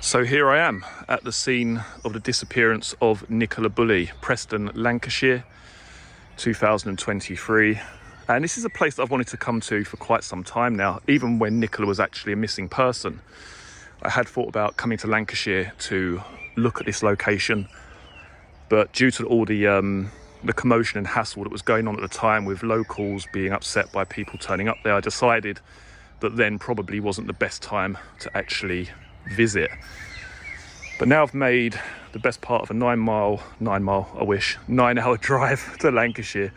So here I am at the scene of the disappearance of Nicola Bulley, Preston, Lancashire, 2023. And this is a place that I've wanted to come to for quite some time now, even when Nicola was actually a missing person. I had thought about coming to Lancashire to look at this location, but due to all the commotion and hassle that was going on at the time, with locals being upset by people turning up there, I decided that then probably wasn't the best time to actually visit. But now I've made the best part of a 9 hour drive to Lancashire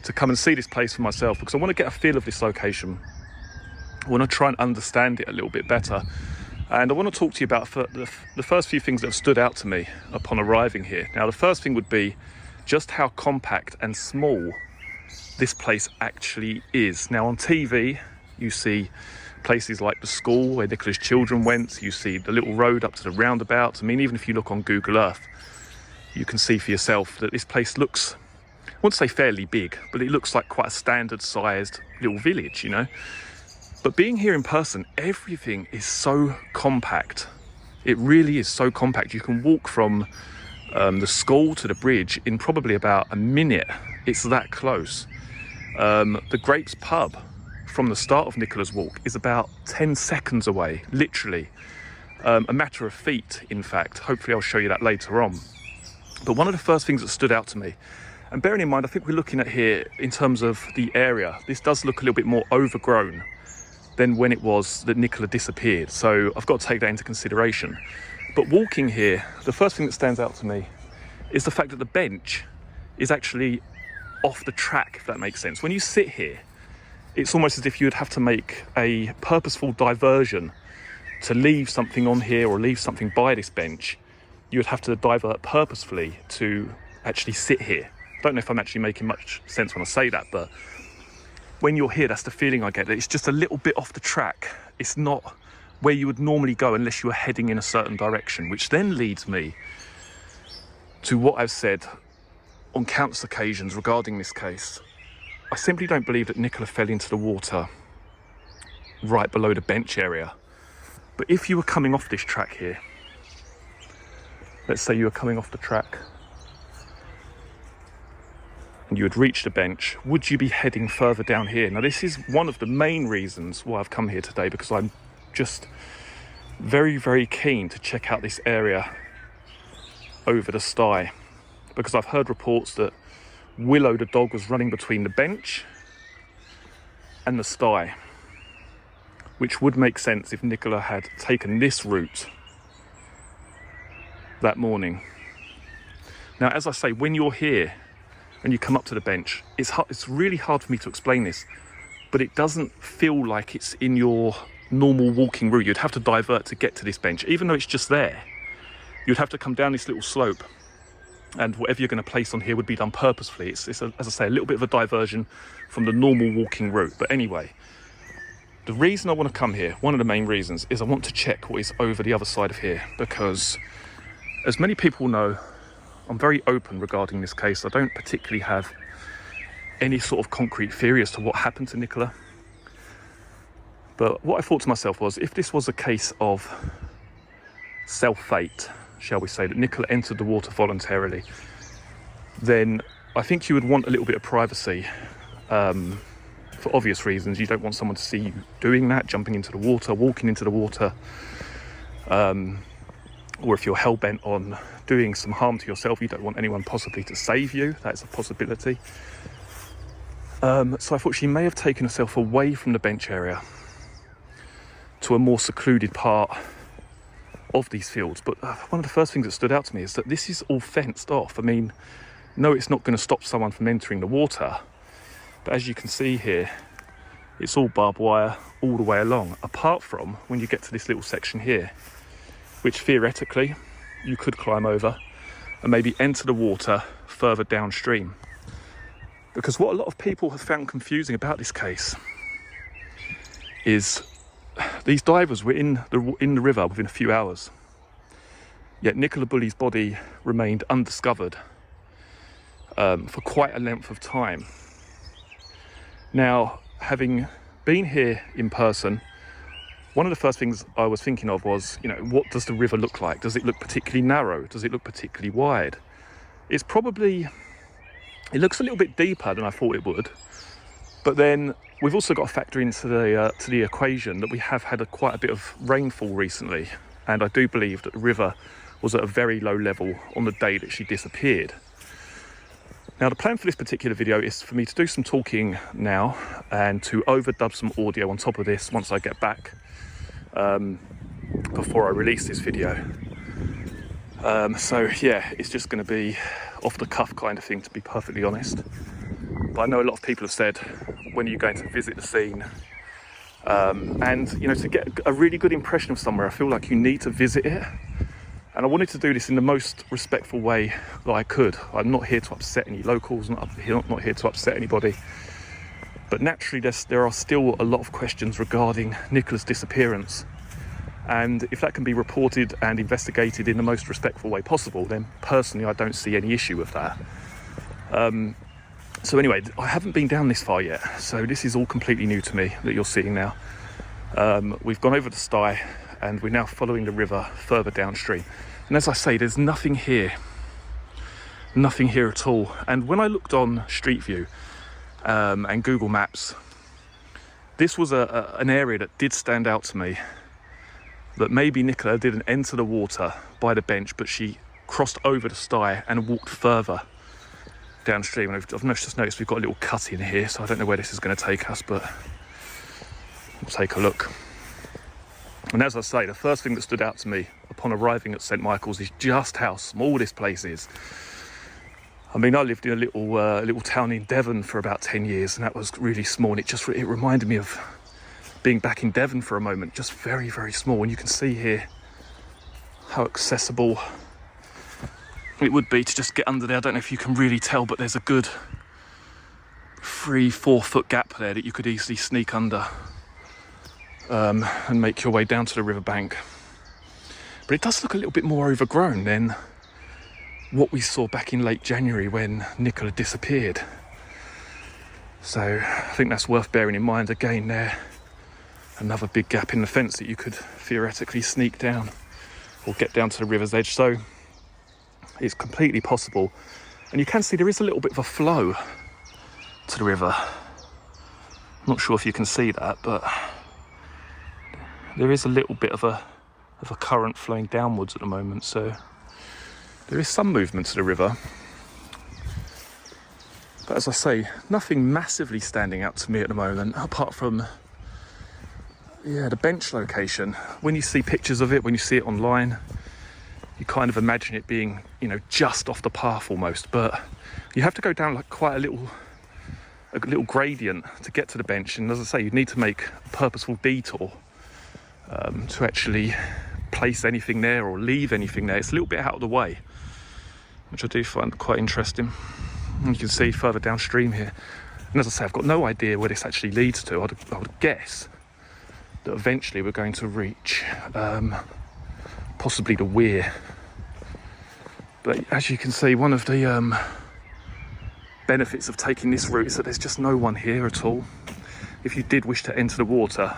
to come and see this place for myself, because I want to get a feel of this location. I want to try and understand it a little bit better, and I want to talk to you about the first few things that have stood out to me upon arriving here. Now, the first thing would be just how compact and small this place actually is. Now, on TV you see places like the school where Nicola's children went, you see the little road up to the roundabout. I mean, even if you look on Google Earth, you can see for yourself that this place looks, I won't say fairly big, but it looks like quite a standard sized little village, you know. But being here in person, everything is so compact. It really is so compact. You can walk from the school to the bridge in probably about a minute. It's that close. The Grapes pub from the start of Nicola's walk is about 10 seconds away, literally. A matter of feet, in fact. Hopefully I'll show you that later on. But one of the first things that stood out to me, and bearing in mind, I think we're looking at here in terms of the area, this does look a little bit more overgrown than when it was that Nicola disappeared. So I've got to take that into consideration. But walking here, the first thing that stands out to me is the fact that the bench is actually off the track, if that makes sense. When you sit here, it's almost as if you would have to make a purposeful diversion to leave something on here or leave something by this bench. You would have to divert purposefully to actually sit here. I don't know if I'm actually making much sense when I say that, but when you're here, that's the feeling I get, that it's just a little bit off the track. It's not where you would normally go unless you were heading in a certain direction, which then leads me to what I've said on countless occasions regarding this case. I simply don't believe that Nicola fell into the water right below the bench area. But if you were coming off this track here, let's say you were coming off the track and you had reached the bench, would you be heading further down here? Now, this is one of the main reasons why I've come here today, because I'm just very, very keen to check out this area over the Stye, because I've heard reports that Willow the dog was running between the bench and the Stye, which would make sense if Nicola had taken this route that morning. Now, as I say, when you're here and you come up to the bench, it's really hard for me to explain this, but it doesn't feel like it's in your normal walking route. You'd have to divert to get to this bench, even though it's just there. You'd have to come down this little slope, and whatever you're going to place on here would be done purposefully. It's as I say, a little bit of a diversion from the normal walking route. But anyway, the reason I want to come here, one of the main reasons, is I want to check what is over the other side of here, because as many people know, I'm very open regarding this case. I don't particularly have any sort of concrete theory as to what happened to Nicola. But what I thought to myself was, if this was a case of self-fate, shall we say, that Nicola entered the water voluntarily, then I think you would want a little bit of privacy. For obvious reasons, you don't want someone to see you doing that, jumping into the water, walking into the water, or if you're hell-bent on doing some harm to yourself, you don't want anyone possibly to save you. That's a possibility. So I thought she may have taken herself away from the bench area to a more secluded part of these fields. But one of the first things that stood out to me is that this is all fenced off. I mean, no, it's not going to stop someone from entering the water, but as you can see here, it's all barbed wire all the way along, apart from when you get to this little section here, which theoretically you could climb over and maybe enter the water further downstream. Because what a lot of people have found confusing about this case is these divers were in the river within a few hours, yet Nicola Bulley's body remained undiscovered for quite a length of time. Now, having been here in person, one of the first things I was thinking of was, you know, what does the river look like? Does it look particularly narrow? Does it look particularly wide? It looks a little bit deeper than I thought it would. But then we've also got to factor into the equation that we have had quite a bit of rainfall recently. And I do believe that the river was at a very low level on the day that she disappeared. Now, the plan for this particular video is for me to do some talking now and to overdub some audio on top of this once I get back, before I release this video. So yeah, it's just going to be off the cuff kind of thing, to be perfectly honest. But I know a lot of people have said, when are you going to visit the scene? And you know, to get a really good impression of somewhere, I feel like you need to visit it. And I wanted to do this in the most respectful way that I could. I'm not here to upset any locals, not here to upset anybody. But naturally, there are still a lot of questions regarding Nicola's disappearance. And if that can be reported and investigated in the most respectful way possible, then personally, I don't see any issue with that. So anyway, I haven't been down this far yet. So this is all completely new to me that you're seeing now. We've gone over the Stye and we're now following the river further downstream. And as I say, there's nothing here at all. And when I looked on Street View and Google Maps, this was an area that did stand out to me, that maybe Nicola didn't enter the water by the bench, but she crossed over the Stye and walked further downstream. And I've just noticed we've got a little cut in here, so I don't know where this is going to take us, but we'll take a look. And as I say, the first thing that stood out to me upon arriving at St Michael's is just how small this place is. I mean, I lived in a little town in Devon for about 10 years, and that was really small. And it reminded me of being back in Devon for a moment, just very, very small. And you can see here how accessible it would be to just get under there. I don't know if you can really tell, but there's a good 3-4 foot gap there that you could easily sneak under and make your way down to the riverbank. But it does look a little bit more overgrown than what we saw back in late January when Nicola disappeared. So I think that's worth bearing in mind. Again, there, another big gap in the fence that you could theoretically sneak down or get down to the river's edge. So it's completely possible. And you can see there is a little bit of a flow to the river. I'm not sure if you can see that, but there is a little bit of a current flowing downwards at the moment. So there is some movement to the river. But as I say, nothing massively standing out to me at the moment, apart from the bench location. When you see pictures of it, when you see it online, you kind of imagine it being, you know, just off the path almost. But you have to go down like quite a little gradient to get to the bench. And as I say, you need to make a purposeful detour to actually place anything there or leave anything there. It's a little bit out of the way, which I do find quite interesting. And you can see further downstream here. And as I say, I've got no idea where this actually leads to. I would guess that eventually we're going to reach possibly the Wyre. But as you can see, one of the benefits of taking this route is that there's just no one here at all. If you did wish to enter the water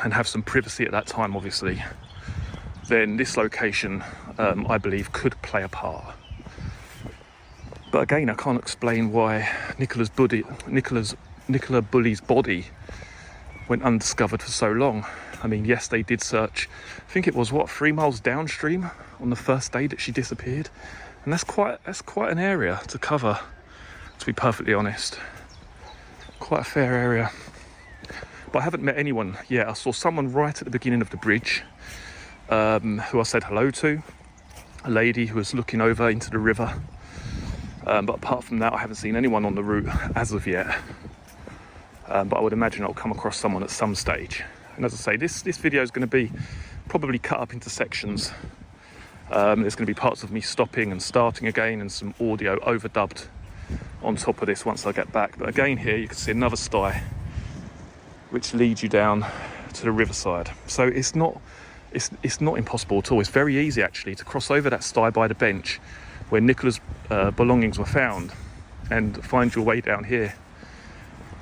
and have some privacy at that time, obviously, then this location, I believe, could play a part. But again, I can't explain why Nicola Bulley's body went undiscovered for so long. I mean, yes, they did search, I think it was 3 miles downstream on the first day that she disappeared, and that's quite an area to cover, to be perfectly honest. Quite a fair area. But I haven't met anyone yet. I saw someone right at the beginning of the bridge who I said hello to, a lady who was looking over into the river. But apart from that, I haven't seen anyone on the route as of yet. But I would imagine I'll come across someone at some stage. And as I say, this video is going to be probably cut up into sections. There's going to be parts of me stopping and starting again, and some audio overdubbed on top of this once I get back. But again, here you can see another Stye which leads you down to the riverside. So it's not impossible at all. It's very easy actually to cross over that Stye by the bench where Nicola's belongings were found and find your way down here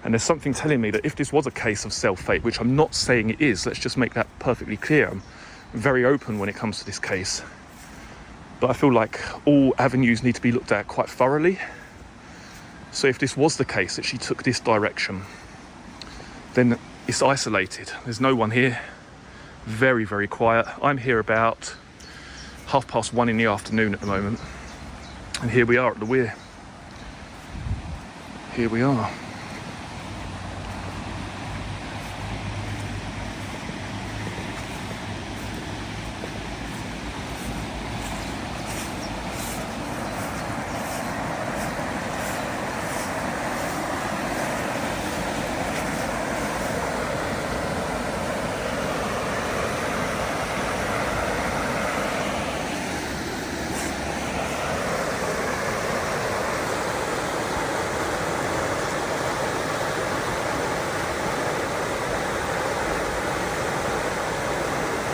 And there's something telling me that if this was a case of self-fate, which I'm not saying it is, let's just make that perfectly clear. I'm very open when it comes to this case. But I feel like all avenues need to be looked at quite thoroughly. So if this was the case, that she took this direction, then it's isolated. There's no one here. Very, very quiet. I'm here about 1:30 in the afternoon at the moment. And here we are at the Wyre. Here we are.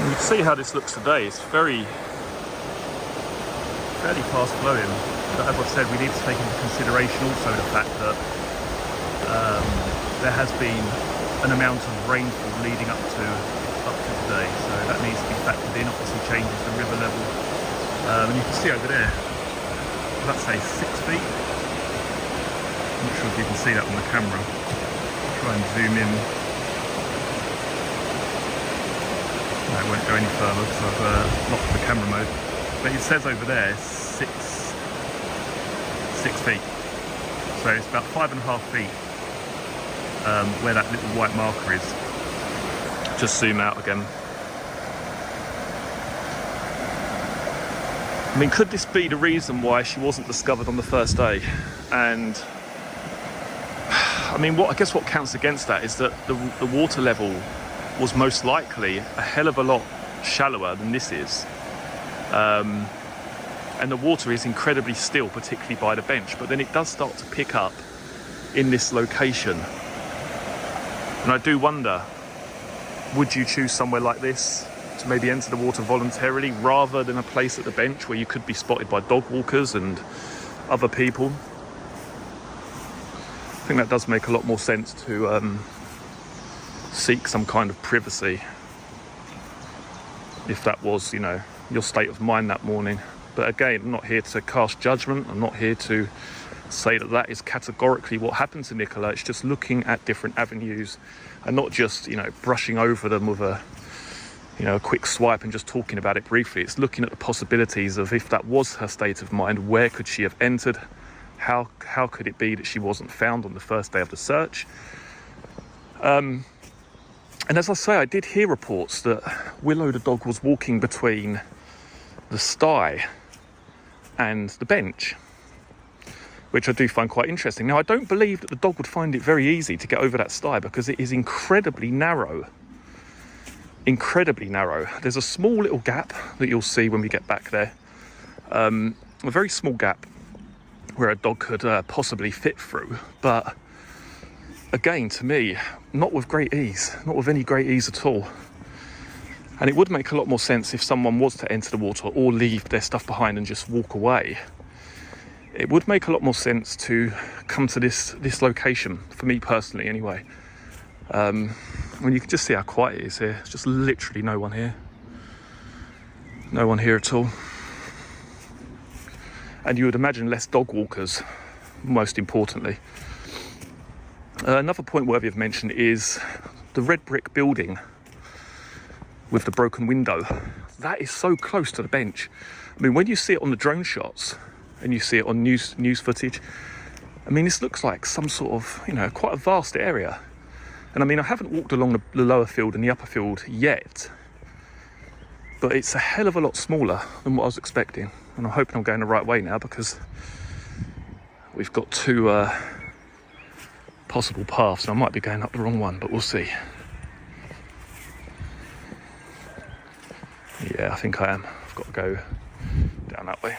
You can see how this looks today. It's fairly fast flowing. But as I've said, we need to take into consideration also the fact that there has been an amount of rainfall leading up to today, so that needs to be factored in. Obviously changes the river level, and you can see over there, let's say 6 feet. I'm not sure if you can see that on the camera. Try and zoom in. I won't go any further because I've locked the camera mode. But it says over there 6 feet. So it's about 5.5 feet where that little white marker is. Just zoom out again. I mean, could this be the reason why she wasn't discovered on the first day? And I mean, I guess what counts against that is that the water level was most likely a hell of a lot shallower than this is. And the water is incredibly still, particularly by the bench, but then it does start to pick up in this location. And I do wonder, would you choose somewhere like this to maybe enter the water voluntarily rather than a place at the bench where you could be spotted by dog walkers and other people? I think that does make a lot more sense to seek some kind of privacy if that was, you know, your state of mind that morning. But again, I'm not here to cast judgment. I'm not here to say that that is categorically what happened to Nicola. It's just looking at different avenues and not just, you know, brushing over them with a quick swipe and just talking about it briefly. It's looking at the possibilities of, if that was her state of mind, where could she have entered? How could it be that she wasn't found on the first day of the search? And as I say, I did hear reports that Willow the dog was walking between the sty and the bench, which I do find quite interesting. Now, I don't believe that the dog would find it very easy to get over that sty because it is incredibly narrow. Incredibly narrow. There's a small little gap that you'll see when we get back there. A very small gap where a dog could possibly fit through, but again, to me, not with great ease, not with any great ease at all. And it would make a lot more sense if someone was to enter the water or leave their stuff behind and just walk away. It would make a lot more sense to come to this location, for me personally anyway. When you can just see how quiet it is here. There's just literally no one here. No one here at all. And you would imagine less dog walkers, most importantly. Another point worthy of mention is the red brick building with the broken window. That is so close to the bench. I mean, when you see it on the drone shots and you see it on news footage, I mean, this looks like some sort of, quite a vast area. And I mean, I haven't walked along the lower field and the upper field yet, but it's a hell of a lot smaller than what I was expecting. And I'm hoping I'm going the right way now, because we've got two possible paths, and I might be going up the wrong one, but we'll see. Yeah, I think I am. I've got to go down that way.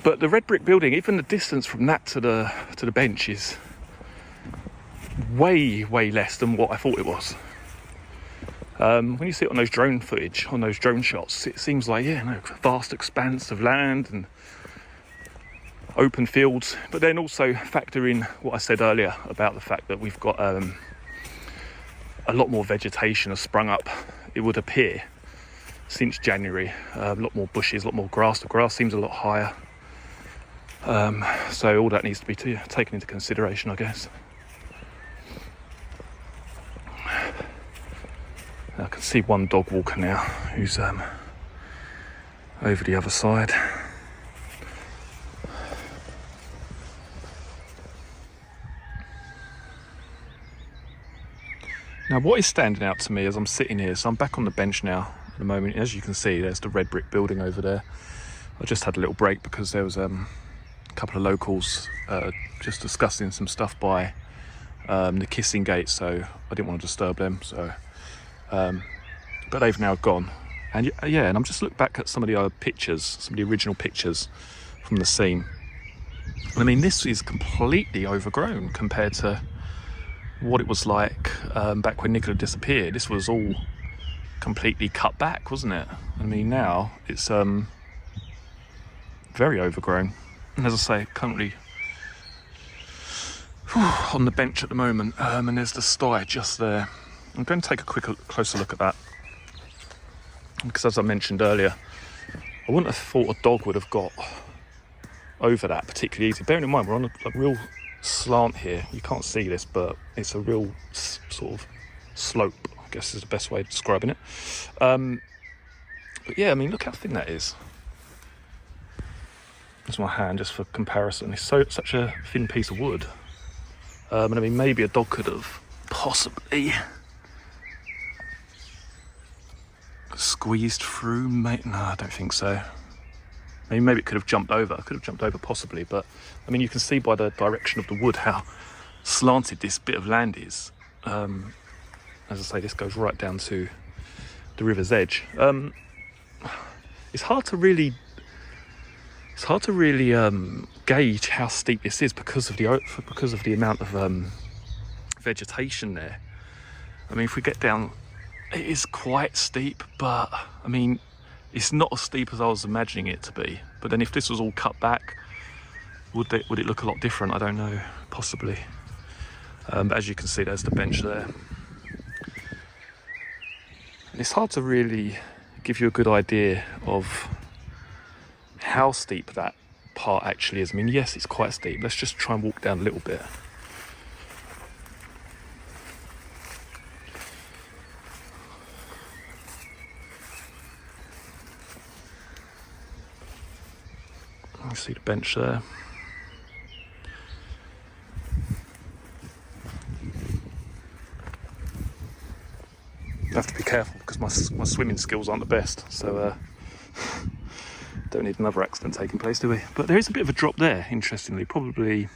But the red brick building, even the distance from that to the bench is way less than what I thought it was. When you see it on those drone footage, on those drone shots, it seems like, vast expanse of land, and open fields, but then also factor in what I said earlier about the fact that we've got a lot more vegetation has sprung up, it would appear, since January. A lot more bushes, a lot more grass. The grass seems a lot higher. So all that needs to be taken into consideration, I guess. I can see one dog walker now who's over the other side. Now what is standing out to me as I'm sitting here, so I'm back on the bench now at the moment. As you can see, there's the red brick building over there. I just had a little break because there was a couple of locals just discussing some stuff by the kissing gate, so I didn't want to disturb them. So, but they've now gone. And yeah, and I'm just looking back at some of the other pictures, some of the original pictures from the scene. I mean, this is completely overgrown compared to what it was like back when Nicola disappeared. This was all completely cut back, wasn't it? I mean, now it's very overgrown. And as I say, currently on the bench at the moment, and there's the sty just there. I'm going to take a closer look at that, because as I mentioned earlier, I wouldn't have thought a dog would have got over that particularly easy. Bearing in mind, we're on a real slant here. You can't see this, but it's a real sort of slope, I guess is the best way of describing it. But yeah, I mean, look how thin that is. That's my hand, just for comparison. It's such a thin piece of wood. And I mean, maybe a dog could have possibly squeezed through. No, I don't think so. Maybe it could have jumped over. Possibly, but I mean, you can see by the direction of the wood how slanted this bit of land is. As I say, this goes right down to the river's edge. It's hard to really gauge how steep this is because of the amount of vegetation there. I mean, if we get down, it is quite steep, but I mean, it's not as steep as I was imagining it to be. But then if this was all cut back, would it look a lot different? I don't know, possibly. But as you can see, there's the bench there. And it's hard to really give you a good idea of how steep that part actually is. I mean, yes, it's quite steep. Let's just try and walk down a little bit. You see the bench there. I have to be careful because my swimming skills aren't the best, so don't need another accident taking place, do we? But there is a bit of a drop there, interestingly. Probably,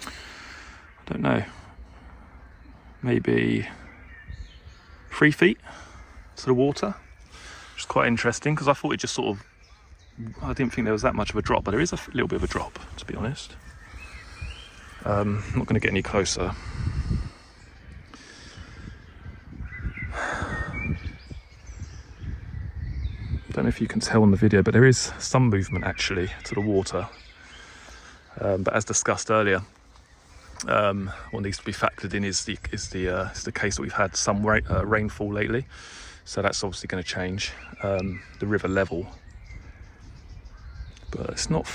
I don't know, maybe 3 feet to the water, which is quite interesting because I thought it just sort of, I didn't think there was that much of a drop, but there is a little bit of a drop, to be honest. I'm not going to get any closer. Don't know if you can tell on the video, but there is some movement actually to the water. But as discussed earlier, what needs to be factored in is the case that we've had some rainfall lately, so that's obviously going to change the river level. But it's not, I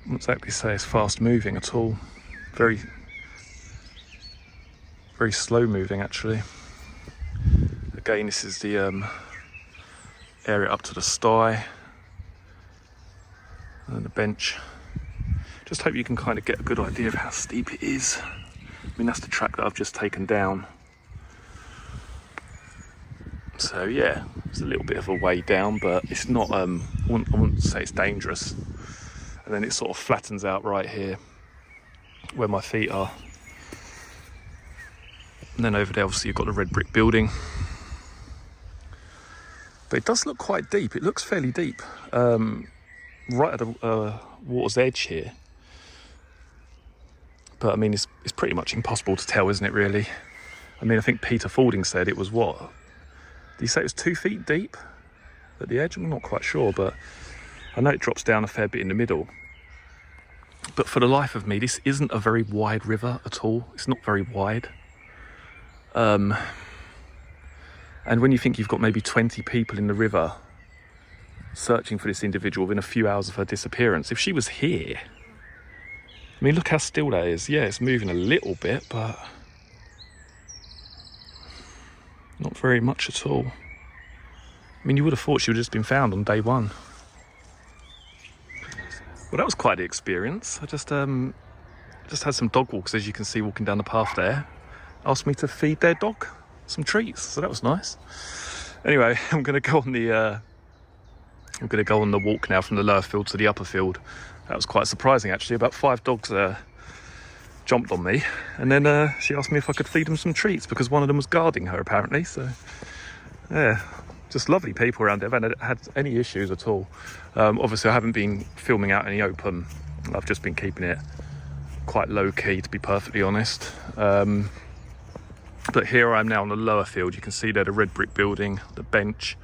wouldn't exactly say it's fast moving at all. Very, very slow moving actually. Again, this is the area up to the sty and the bench. Just hope you can kind of get a good idea of how steep it is. I mean, that's the track that I've just taken down. So yeah, it's a little bit of a way down, but it's not, I wouldn't say it's dangerous. And then it sort of flattens out right here where my feet are. And then over there, obviously, you've got the red brick building. But it does look quite deep. It looks fairly deep, right at the water's edge here. But I mean, it's pretty much impossible to tell, isn't it, really? I mean, I think Peter Fording said it was what? Did he say it was 2 feet deep at the edge? I'm not quite sure, but I know it drops down a fair bit in the middle, but for the life of me, this isn't a very wide river at all. It's not very wide. And when you think you've got maybe 20 people in the river searching for this individual within a few hours of her disappearance, if she was here, I mean, look how still that is. Yeah, it's moving a little bit, but not very much at all. I mean, you would have thought she would have just been found on day one. Well, that was quite the experience. I just had some dog walkers, as you can see, walking down the path there. Asked me to feed their dog some treats, so that was nice. Anyway, I'm going to go on the walk now from the lower field to the upper field. That was quite surprising, actually. About 5 dogs jumped on me, and then she asked me if I could feed them some treats because one of them was guarding her, apparently. So, yeah, just lovely people around there. I haven't had any issues at all. Obviously, I haven't been filming out in the open. I've just been keeping it quite low-key, to be perfectly honest. But here I am now on the lower field. You can see there the red brick building, the bench.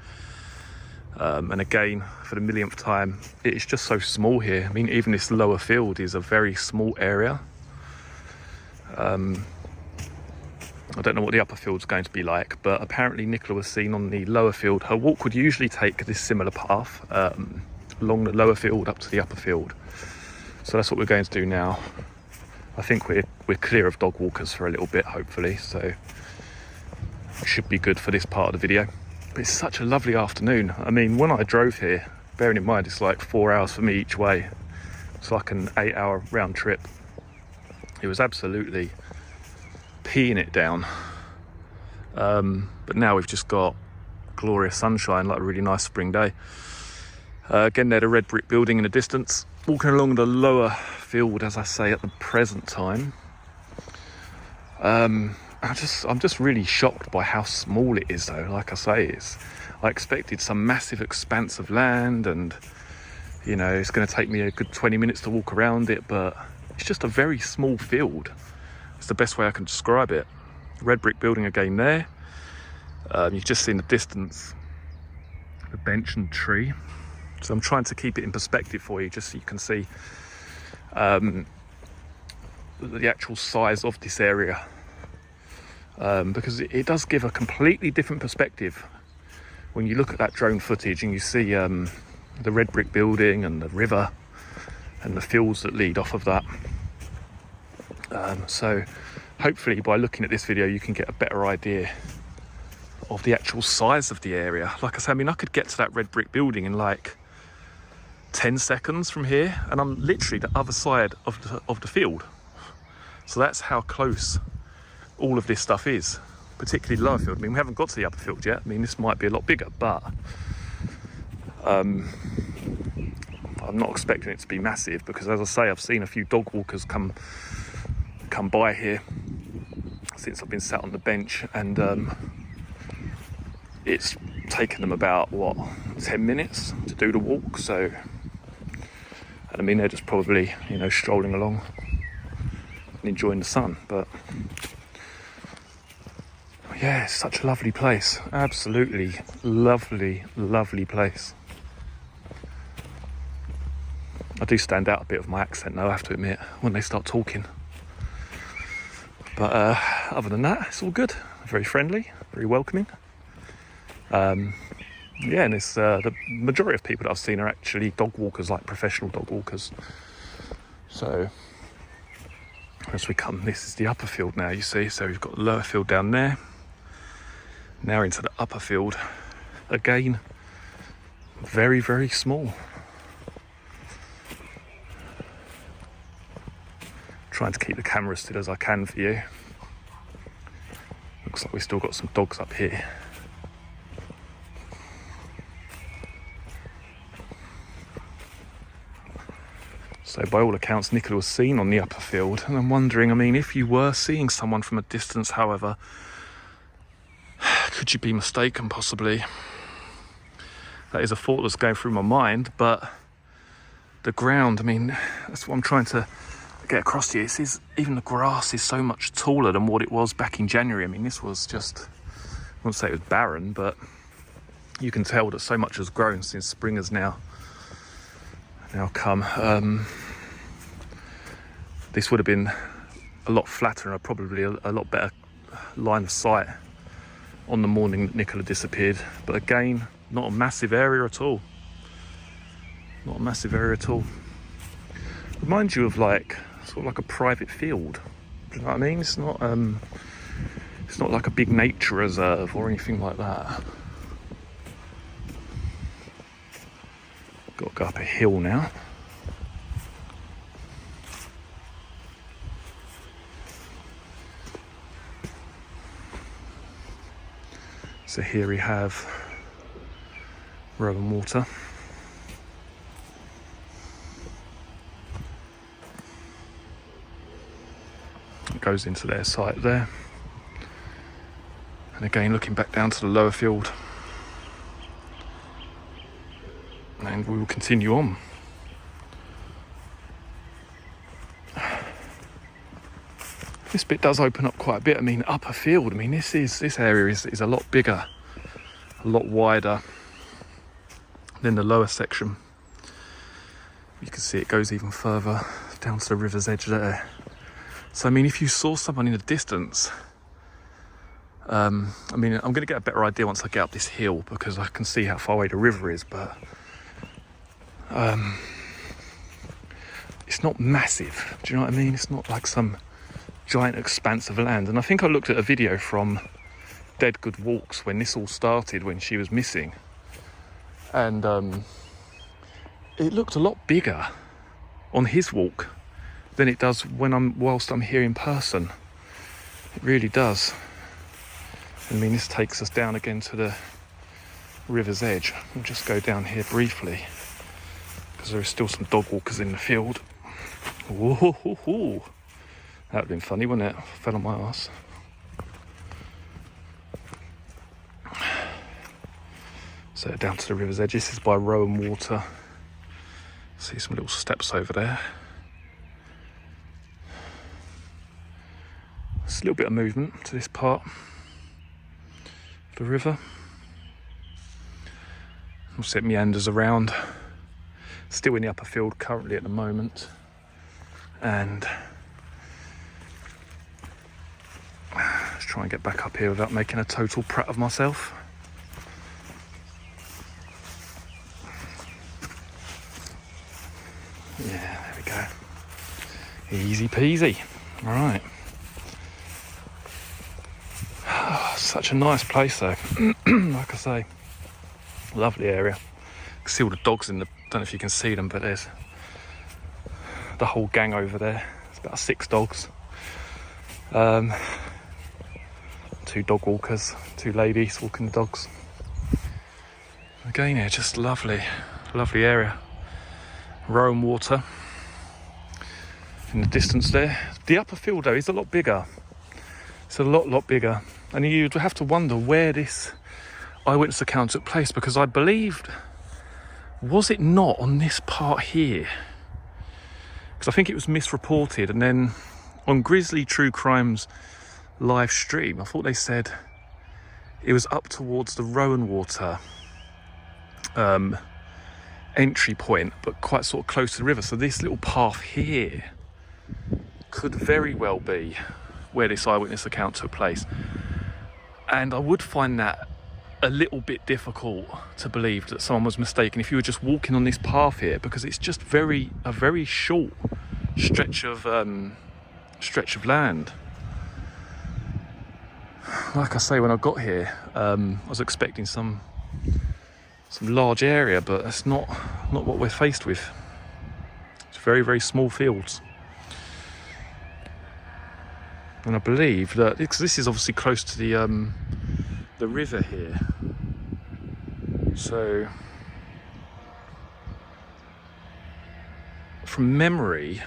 And again, for the millionth time, it is just so small here. I mean, even this lower field is a very small area. I don't know what the upper field's going to be like, but apparently Nicola was seen on the lower field. Her walk would usually take this similar path along the lower field up to the upper field. So that's what we're going to do now. I think we're clear of dog walkers for a little bit, hopefully, so it should be good for this part of the video. But it's such a lovely afternoon. I mean, when I drove here, bearing in mind it's like 4 hours for me each way, it's like an 8-hour round trip. It was absolutely peeing it down. But now we've just got glorious sunshine, like a really nice spring day. Again, there, the red brick building in the distance. Walking along the lower field, as I say, at the present time. I'm just really shocked by how small it is, though. Like I say, I expected some massive expanse of land, and you know, it's going to take me a good 20 minutes to walk around it, but it's just a very small field. It's the best way I can describe it. Red brick building again there. You've just seen the distance, the bench and tree. So I'm trying to keep it in perspective for you, just so you can see the actual size of this area. Because it does give a completely different perspective when you look at that drone footage and you see the red brick building and the river and the fields that lead off of that. So hopefully by looking at this video you can get a better idea of the actual size of the area. Like I said, I mean, I could get to that red brick building in like 10 seconds from here, and I'm literally the other side of the field. So that's how close all of this stuff is, particularly the lower field. I mean, we haven't got to the upper field yet. I mean, this might be a lot bigger, but I'm not expecting it to be massive because, as I say, I've seen a few dog walkers come by here since I've been sat on the bench, and it's taken them about 10 minutes to do the walk. So, and I mean, they're just probably, you know, strolling along and enjoying the sun. But yeah, it's such a lovely place. Absolutely lovely, lovely place. I do stand out a bit of my accent though, I have to admit, when they start talking. But other than that, it's all good. Very friendly, very welcoming. Yeah, and it's the majority of people that I've seen are actually dog walkers, like professional dog walkers. So as we come, this is the upper field now, you see. So we've got the lower field down there. Now into the upper field. Again, very, very small. Trying to keep the camera as still as I can for you. Looks like we've still got some dogs up here. So by all accounts, Nicola was seen on the upper field, and I'm wondering, I mean, if you were seeing someone from a distance, however, could you be mistaken possibly? That is a thought that's going through my mind, but the ground, I mean, that's what I'm trying to get across to you. Even the grass is so much taller than what it was back in January. I mean, this was just, I wouldn't say it was barren, but you can tell that so much has grown since spring has now now come. This would have been a lot flatter and probably a lot better line of sight on the morning that Nicola disappeared. But again, not a massive area at all. Not a massive area at all. Reminds you of like sort of like a private field. Do you know what I mean? It's not like a big nature reserve or anything like that. Got to go up a hill now. So here we have Rowan Water. It goes into their site there. And again, looking back down to the lower field. And we will continue on. This bit does open up quite a bit. I mean, upper field. I mean, this area is a lot bigger, a lot wider than the lower section. You can see it goes even further down to the river's edge there. So, I mean, if you saw someone in the distance, I mean, I'm going to get a better idea once I get up this hill because I can see how far away the river is, but it's not massive. Do you know what I mean? It's not like some giant expanse of land. And I think I looked at a video from Dead Good Walks when this all started, when she was missing, and it looked a lot bigger on his walk than it does whilst I'm here in person. It really does. I mean, this takes us down again to the river's edge. We'll just go down here briefly because there are still some dog walkers in the field. Whoa. That would have been funny, wouldn't it? Fell on my arse. So down to the river's edge. This is by Rowan Water. See some little steps over there. There's a little bit of movement to this part of the river. Also it meanders around. Still in the upper field currently at the moment. And let's try and get back up here without making a total prat of myself. Yeah, there we go. Easy peasy. All right. Such a nice place though. Like I say, lovely area. You can see all the dogs in the, don't know if you can see them, but there's the whole gang over there. It's about 6 dogs. 2 dog walkers, 2 ladies walking the dogs. Again here, just lovely area. Rowan Water in the distance there. The upper field though is a lot bigger. It's a lot bigger. And you'd have to wonder where this eyewitness account took place, because I believed, was it not on this part here? Because I think it was misreported, and then on Grizzly True Crime's live stream, I thought they said it was up towards the Rowan Water entry point, but quite sort of close to the river. So this little path here could very well be where this eyewitness account took place. And I would find that a little bit difficult to believe that someone was mistaken if you were just walking on this path here, because it's just a very short stretch of land. Like I say, when I got here, I was expecting some large area, but that's not what we're faced with. It's very small fields. And I believe that, because this is obviously close to the river here, so from memory,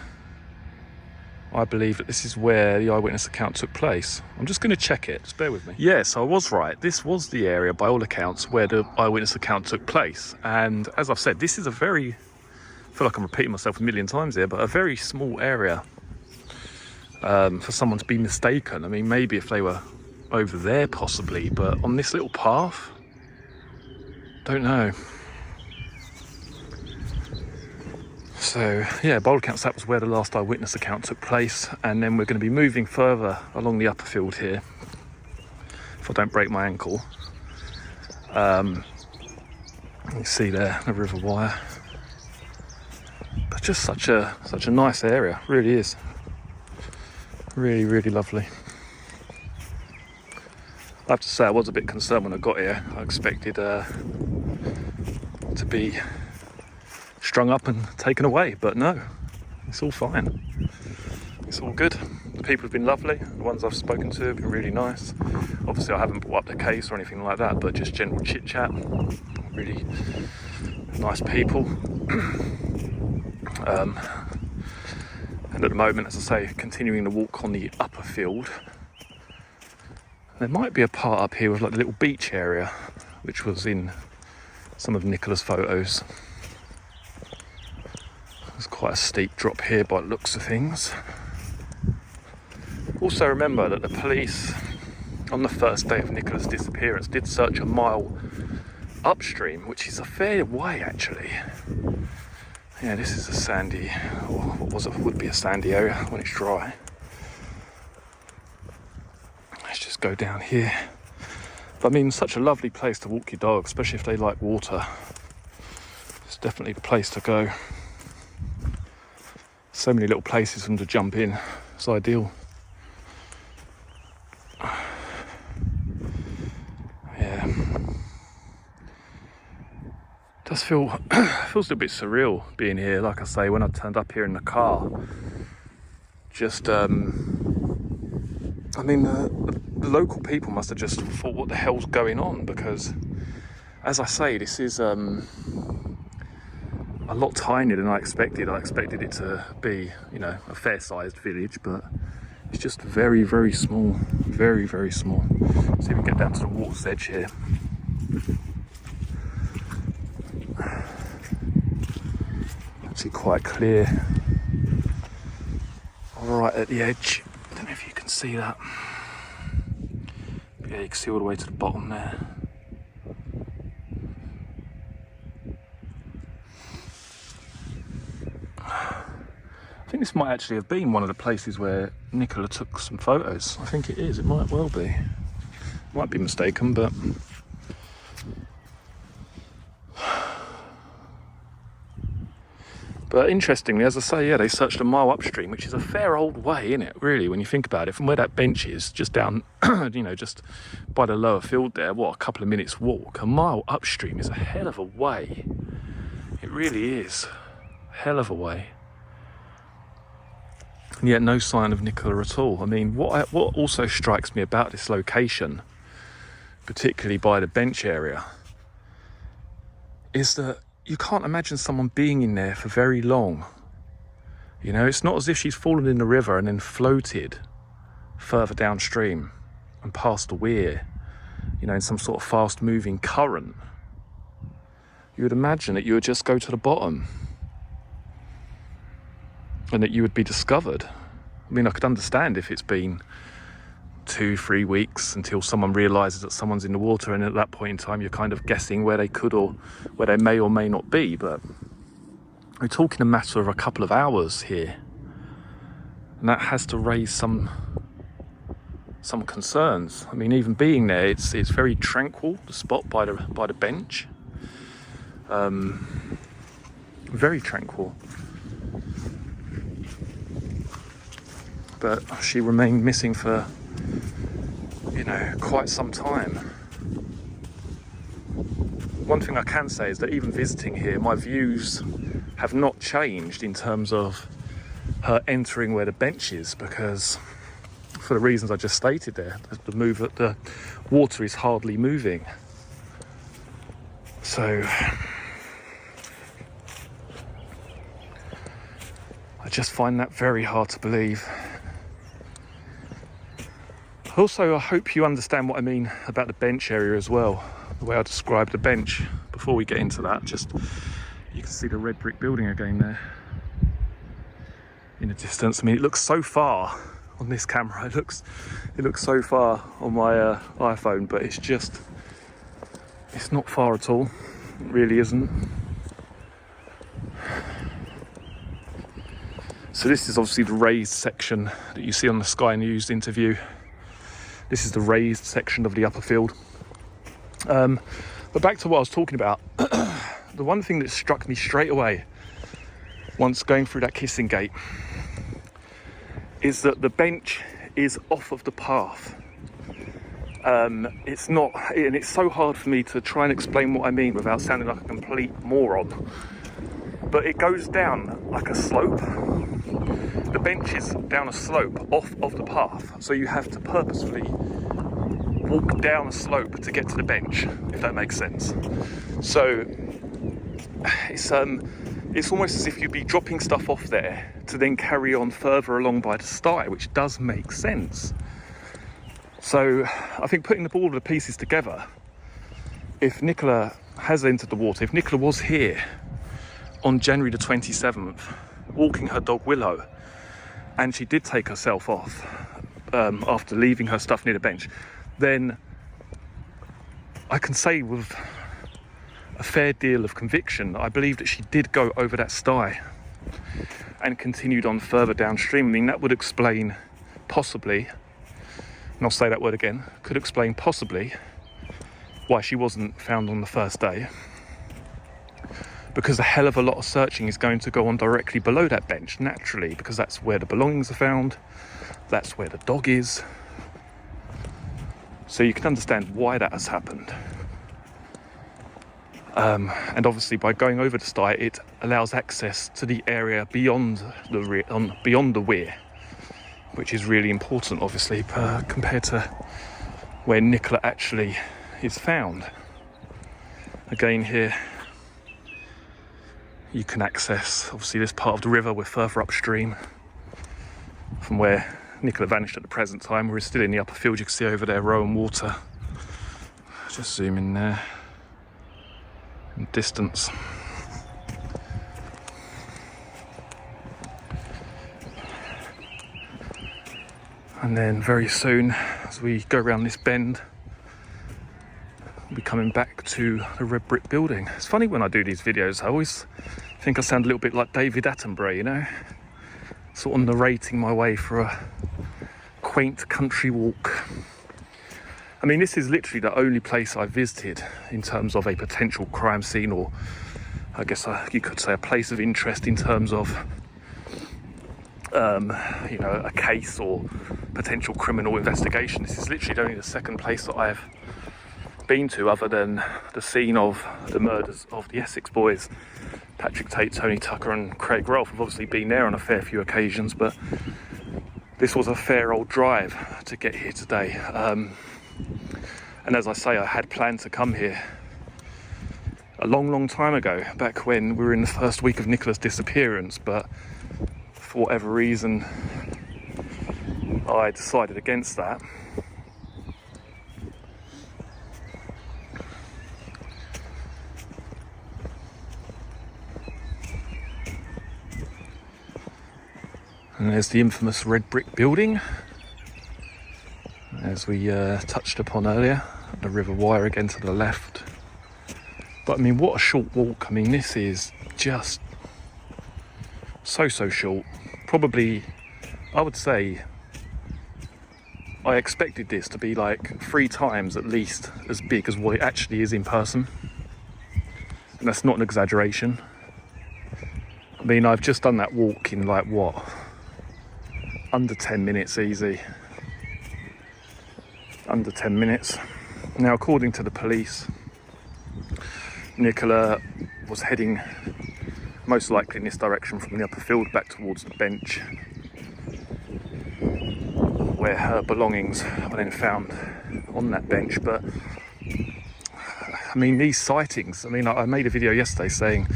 I believe that this is where the eyewitness account took place. I'm just going to check it, just bear with me. Yes, I was right. This was the area, by all accounts, where the eyewitness account took place. And as I've said, this is I feel like I'm repeating myself a million times here, but a very small area. For someone to be mistaken. I mean, maybe if they were over there possibly, but on this little path, don't know. So yeah, by all accounts that was where the last eyewitness account took place, and then we're going to be moving further along the upper field here, if I don't break my ankle. You see there the River Wyre, but just such a nice area, really is. Really lovely. I have to say I was a bit concerned when I got here. I expected to be strung up and taken away, but no, it's all fine. It's all good. The people have been lovely. The ones I've spoken to have been really nice. Obviously I haven't brought up the case or anything like that, but just general chit chat. Really nice people. And at the moment, as I say, continuing to walk on the upper field. There might be a part up here with like the little beach area, which was in some of Nicola's photos. There's quite a steep drop here by the looks of things. Also remember that the police, on the first day of Nicola's disappearance, did search a mile upstream, which is a fair way actually. Yeah, this is a sandy, or what would be a sandy area when it's dry. Let's just go down here. But I mean, such a lovely place to walk your dog, especially if they like water. It's definitely the place to go. So many little places for them to jump in. It's ideal. Yeah. Does feel feels a little bit surreal being here. Like I say, when I turned up here in the car, just I mean the local people must have just thought, what the hell's going on? Because as I say, this is a lot tinier than I expected. I expected it to be, you know, a fair-sized village, but it's just very small, very small. See if we can get down to the water's edge here. Actually quite clear right at the edge. I don't know if you can see that. But yeah, you can see all the way to the bottom there. I think this might actually have been one of the places where Nicola took some photos. I think it is, it might well be. Might be mistaken, but interestingly, as I say, yeah, they searched a mile upstream, which is a fair old way, isn't it, really, when you think about it. From where that bench is, just down, you know, just by the lower field there, what, a couple of minutes walk. A mile upstream is a hell of a way. It really is. A hell of a way. And yet no sign of Nicola at all. I mean, what also strikes me about this location, particularly by the bench area, is that you can't imagine someone being in there for very long. You know, it's not as if she's fallen in the river and then floated further downstream and past the weir, you know, in some sort of fast-moving current. You would imagine that you would just go to the bottom and that you would be discovered. I mean, I could understand if it's been 2-3 weeks until someone realises that someone's in the water, and at that point in time you're kind of guessing where they could or where they may or may not be, but we're talking a matter of a couple of hours here, and that has to raise some concerns. I mean, even being there, it's very tranquil, the spot by the bench, very tranquil, but she remained missing for, you know, quite some time. One thing I can say is that even visiting here, my views have not changed in terms of her entering where the bench is, because for the reasons I just stated there, the water is hardly moving. So I just find that very hard to believe. Also, I hope you understand what I mean about the bench area as well, the way I described the bench. Before we get into that, just you can see the red brick building again there in the distance. I mean, it looks so far on this camera. It looks so far on my iPhone, but it's not far at all. It really isn't. So this is obviously the raised section that you see on the Sky News interview. This is the raised section of the upper field. But back to what I was talking about. The one thing that struck me straight away once going through that kissing gate is that the bench is off of the path. It's not, and it's so hard for me to try and explain what I mean without sounding like a complete moron. But it goes down like a slope. The bench is down a slope off of the path, so you have to purposefully walk down a slope to get to the bench, if that makes sense. So it's almost as if you'd be dropping stuff off there to then carry on further along by the stye, which does make sense. So I think putting all the pieces together, if Nicola has entered the water, if Nicola was here on January the 27th, walking her dog Willow, and she did take herself off after leaving her stuff near the bench, then I can say with a fair deal of conviction, I believe that she did go over that stye and continued on further downstream. I mean, that would explain possibly, and I'll say that word again, could explain possibly why she wasn't found on the first day, because a hell of a lot of searching is going to go on directly below that bench, naturally, because that's where the belongings are found, that's where the dog is. So you can understand why that has happened. And obviously by going over the stye, it allows access to the area beyond the Wyre, which is really important, obviously, compared to where Nicola actually is found. Again, here you can access, obviously, this part of the river. We're further upstream from where Nicola vanished at the present time. We're still in the upper field. You can see over there Rowan water. Just zoom in there. In distance. And then very soon, as we go around this bend, we'll be coming back to the red brick building. It's funny when I do these videos, I always think I sound a little bit like David Attenborough, you know? Sort of narrating my way for a quaint country walk. I mean, this is literally the only place I've visited in terms of a potential crime scene, or I guess you could say a place of interest in terms of, you know, a case or potential criminal investigation. This is literally only the second place that I've been to, other than the scene of the murders of the Essex boys, Patrick Tate, Tony Tucker and Craig Rolfe. I've obviously been there on a fair few occasions, but this was a fair old drive to get here today. And as I say, I had planned to come here a long time ago, back when we were in the first week of Nicola's disappearance, but for whatever reason I decided against that. And there's the infamous red brick building, as we touched upon earlier, the River Wyre again to the left. But I mean, what a short walk. I mean, this is just so short. Probably, I would say, I expected this to be like 3 times at least as big as what it actually is in person. And that's not an exaggeration. I mean, I've just done that walk in like, what, under 10 minutes easy. Under 10 minutes. Now, according to the police, Nicola was heading most likely in this direction from the upper field back towards the bench, where her belongings were then found on that bench. But I mean, these sightings, I mean, I made a video yesterday saying,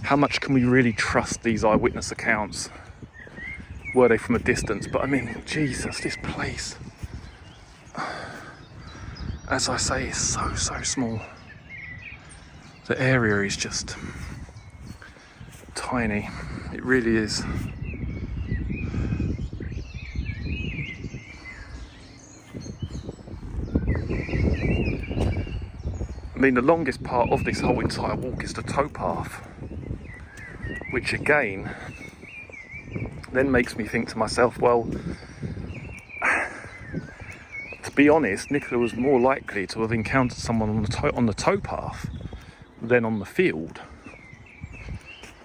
how much can we really trust these eyewitness accounts? Were they from a distance? But I mean, Jesus, this place, as I say, is so small. The area is just tiny. It really is. I mean, the longest part of this whole entire walk is the towpath, which again then makes me think to myself, well, to be honest, Nicola was more likely to have encountered someone on the towpath than on the field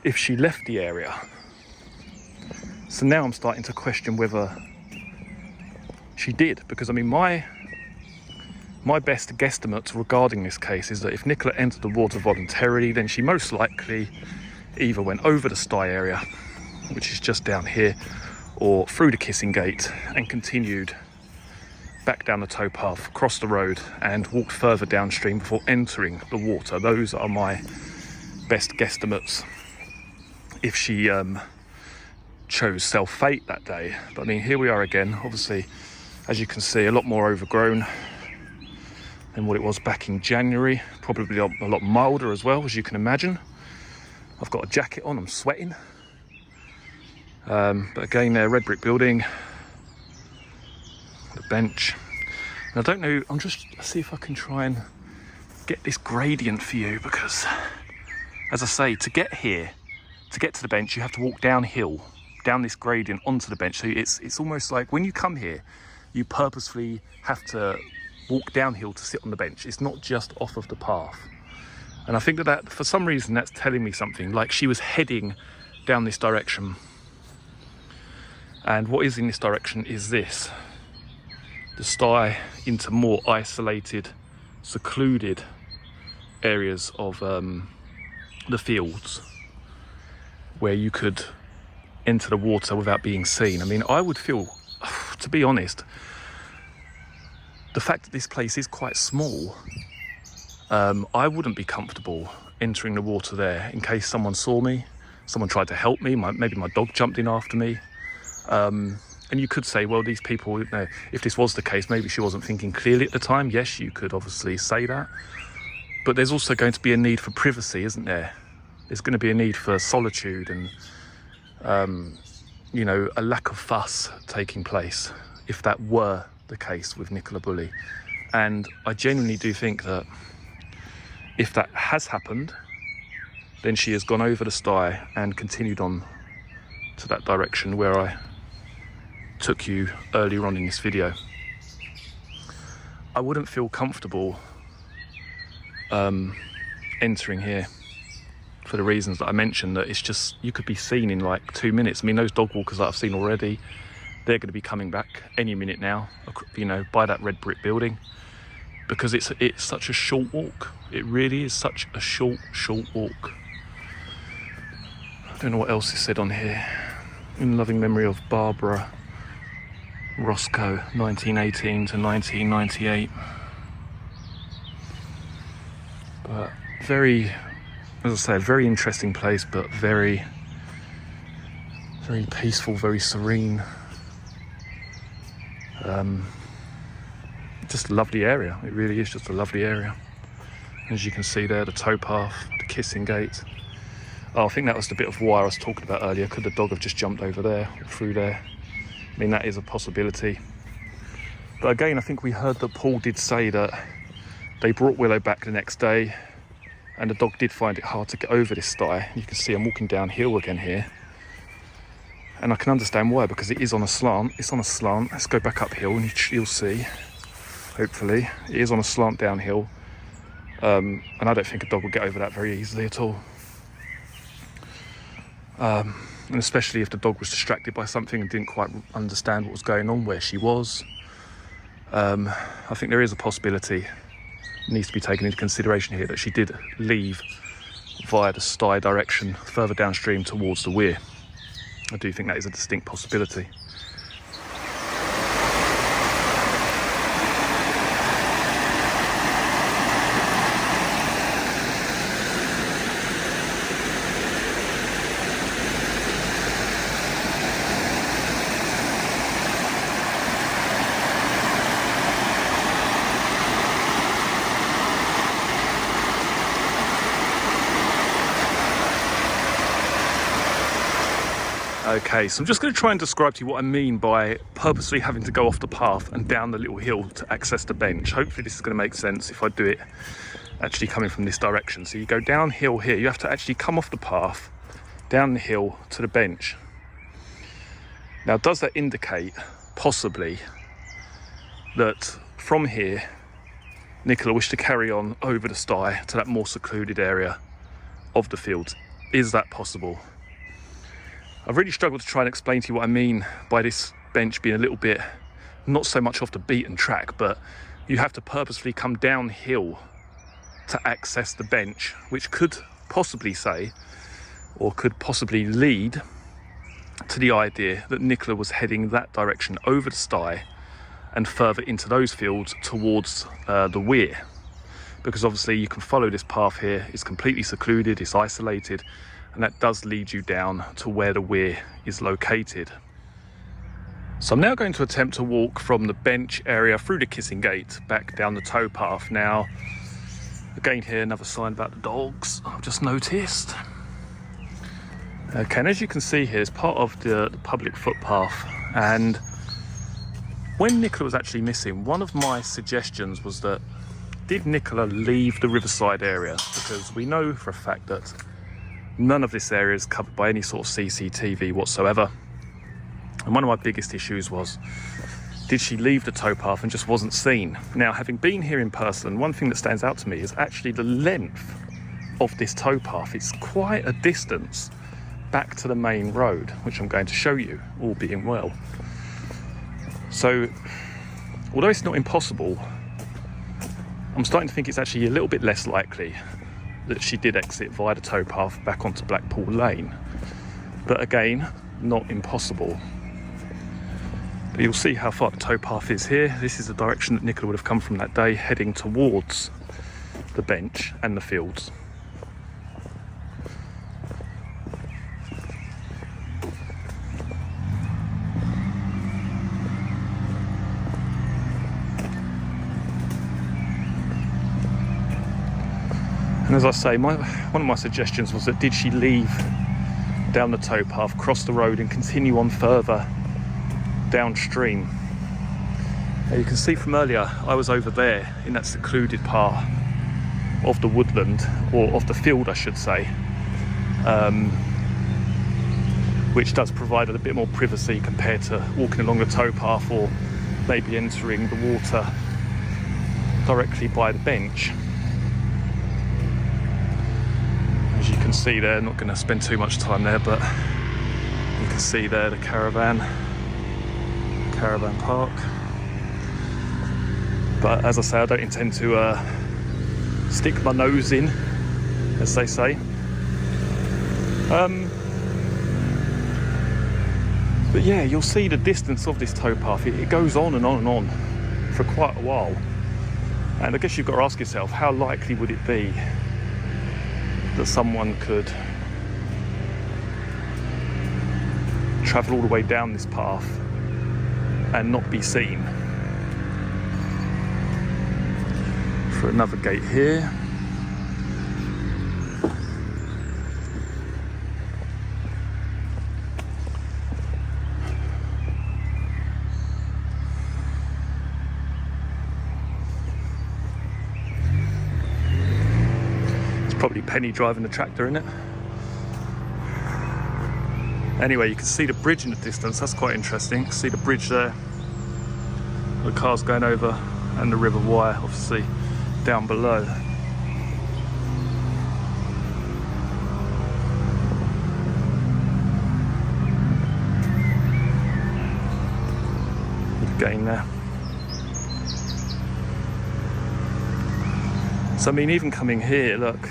if she left the area. So now I'm starting to question whether she did, because I mean my best guesstimate regarding this case is that if Nicola entered the water voluntarily, then she most likely either went over the sty area, which is just down here, or through the kissing gate and continued back down the towpath, across the road and walked further downstream before entering the water. Those are my best guesstimates if she chose self-fate that day. But I mean, here we are again, obviously, as you can see, a lot more overgrown than what it was back in January, probably a lot milder as well, as you can imagine. I've got a jacket on, I'm sweating. But again, there, red brick building, the bench. And I don't know, I'm just see if I can try and get this gradient for you, because as I say, to get here, to get to the bench, you have to walk downhill, down this gradient onto the bench. So it's almost like when you come here, you purposefully have to walk downhill to sit on the bench. It's not just off of the path. And I think that for some reason that's telling me something, like she was heading down this direction. And what is in this direction is this, the sty into more isolated, secluded areas of the fields where you could enter the water without being seen. I mean, I would feel, to be honest, the fact that this place is quite small, I wouldn't be comfortable entering the water there in case someone saw me, someone tried to help me, maybe my dog jumped in after me. And you could say, well, these people, you know, if this was the case, maybe she wasn't thinking clearly at the time. Yes, you could obviously say that. But there's also going to be a need for privacy, isn't there? There's going to be a need for solitude and, you know, a lack of fuss taking place, if that were the case with Nicola Bulley. And I genuinely do think that if that has happened, then she has gone over the sty and continued on to that direction where I took you earlier on in this video. I wouldn't feel comfortable entering here for the reasons that I mentioned, that it's just, you could be seen in like 2 minutes. I mean, those dog walkers that I've seen already, they're going to be coming back any minute now, you know, by that red brick building, because it's such a short walk. It really is such a short walk. I don't know what else is said on here. In loving memory of Barbara Roscoe, 1918 to 1998. But very, as I say, a very interesting place, but very, very peaceful, very serene. Just a lovely area. It really is just a lovely area. As you can see there, the towpath, the kissing gate. Oh, I think that was the bit of wire I was talking about earlier. Could the dog have just jumped over there, through there? I mean, that is a possibility. But again, I think we heard that Paul did say that they brought Willow back the next day, and the dog did find it hard to get over this sty. You can see I'm walking downhill again here. And I can understand why, because it is on a slant. It's on a slant. Let's go back uphill and you'll see, hopefully. It is on a slant downhill. And I don't think a dog will get over that very easily at all. And especially if the dog was distracted by something and didn't quite understand what was going on, where she was. I think there is a possibility, needs to be taken into consideration here, that she did leave via the sty direction further downstream towards the Wyre. I do think that is a distinct possibility. Okay, so I'm just going to try and describe to you what I mean by purposely having to go off the path and down the little hill to access the bench. Hopefully this is going to make sense if I do it actually coming from this direction. So you go downhill here, you have to actually come off the path, down the hill to the bench. Now, does that indicate possibly that from here Nicola wished to carry on over the Stye to that more secluded area of the fields? Is that possible? I've really struggled to try and explain to you what I mean by this bench being a little bit not so much off the beaten track, but you have to purposefully come downhill to access the bench, which could possibly say, or could possibly lead to the idea that Nicola was heading that direction over the Stye and further into those fields towards the Wyre, because obviously you can follow this path here. It's completely secluded, it's isolated, and that does lead you down to where the Wyre is located. So I'm now going to attempt to walk from the bench area through the Kissing Gate back down the towpath. Now, again here, another sign about the dogs I've just noticed. Okay, and as you can see here, it's part of the public footpath, and when Nicola was actually missing, one of my suggestions was that, did Nicola leave the riverside area? Because we know for a fact that none of this area is covered by any sort of CCTV whatsoever. And one of my biggest issues was, did she leave the towpath and just wasn't seen? Now, having been here in person, one thing that stands out to me is actually the length of this towpath. It's quite a distance back to the main road, which I'm going to show you, all being well. So, although it's not impossible, I'm starting to think it's actually a little bit less likely that she did exit via the towpath back onto Blackpool Lane. But again, not impossible. But you'll see how far the towpath is here. This is the direction that Nicola would have come from that day, heading towards the bench and the fields. And as I say, one of my suggestions was that, did she leave down the towpath, cross the road and continue on further downstream? Now you can see from earlier, I was over there in that secluded part of the woodland, or of the field I should say, which does provide a bit more privacy compared to walking along the towpath or maybe entering the water directly by the bench. As you can see there, not going to spend too much time there, but you can see there the caravan park. But as I say, I don't intend to stick my nose in, as they say. But yeah, you'll see the distance of this towpath. It goes on and on and on for quite a while. And I guess you've got to ask yourself, how likely would it be that someone could travel all the way down this path and not be seen? For another gate here. Probably Penny driving the tractor, isn't it? Anyway, you can see the bridge in the distance. That's quite interesting. See the bridge there, the cars going over, and the River Wyre obviously down below. Again there. So I mean, even coming here, look,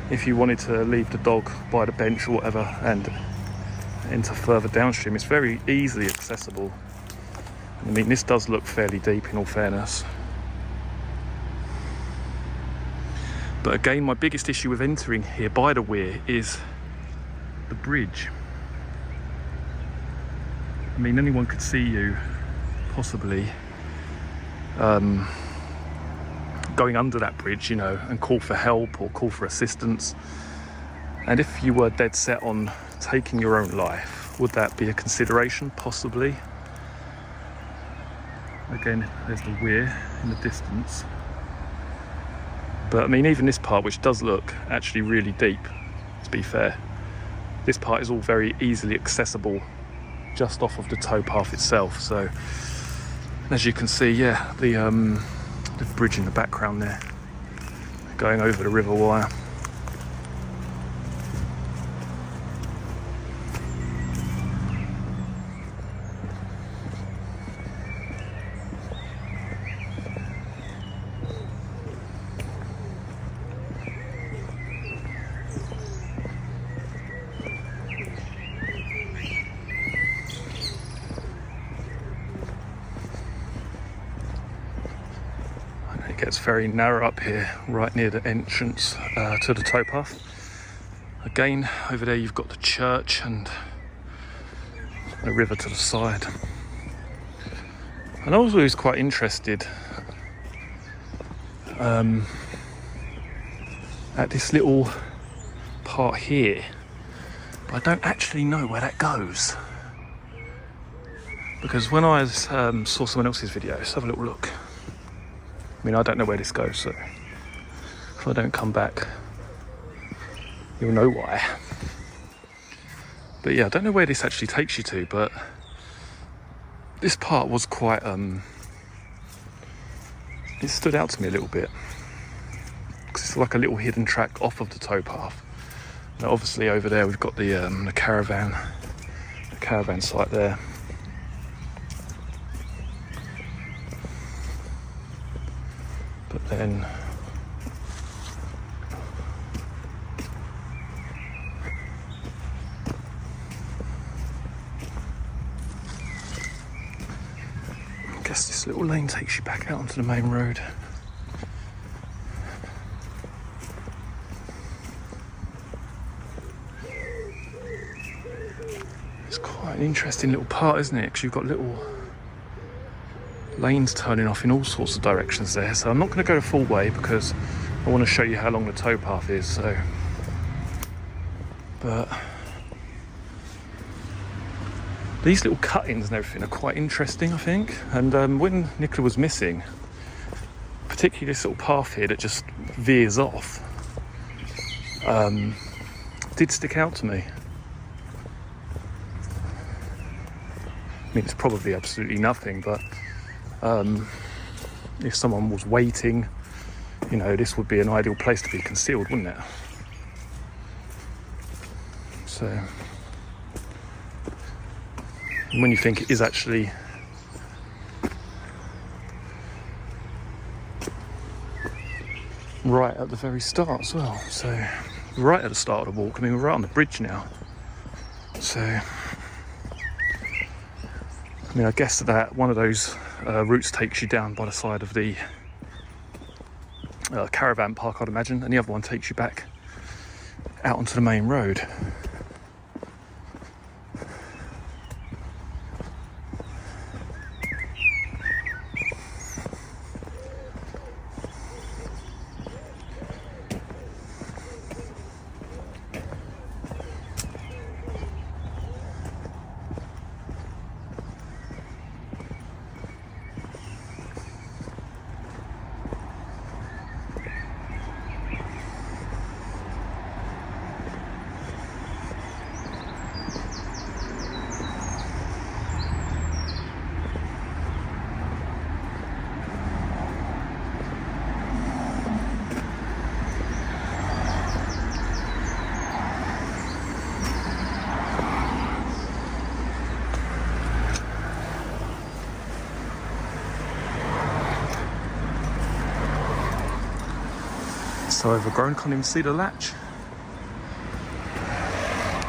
if you wanted to leave the dog by the bench or whatever and enter further downstream, it's very easily accessible. I mean, this does look fairly deep in all fairness. But again, my biggest issue with entering here by the Wyre is the bridge. I mean, anyone could see you possibly going under that bridge, you know, and call for help or call for assistance. And if you were dead set on taking your own life, would that be a consideration? Possibly. Again, there's the Wyre in the distance. But I mean, even this part, which does look actually really deep, to be fair, this part is all very easily accessible just off of the towpath itself. So as you can see, yeah, the bridge in the background there, going over the River Wyre. It gets very narrow up here, right near the entrance to the towpath. Again, over there you've got the church and the river to the side. And I was always quite interested at this little part here, but I don't actually know where that goes. Because when I saw someone else's video, let's have a little look. I mean, I don't know where this goes, so if I don't come back, you'll know why. But yeah, I don't know where this actually takes you to, but this part was quite, it stood out to me a little bit. Because it's like a little hidden track off of the towpath. Now obviously over there we've got the caravan site there. But then I guess this little lane takes you back out onto the main road. It's quite an interesting little part, isn't it? Because you've got little lanes turning off in all sorts of directions there, so I'm not going to go the full way because I want to show you how long the towpath is. So, but these little cut-ins and everything are quite interesting, I think. And when Nicola was missing, particularly this little path here that just veers off, did stick out to me. I mean, it's probably absolutely nothing, but if someone was waiting, you know, this would be an ideal place to be concealed, wouldn't it? So, and when you think it is actually right at the very start as well, so right at the start of the walk. I mean, we're right on the bridge now, so I mean, I guess that one of those routes takes you down by the side of the caravan park, I'd imagine, and the other one takes you back out onto the main road. So overgrown, can't even see the latch.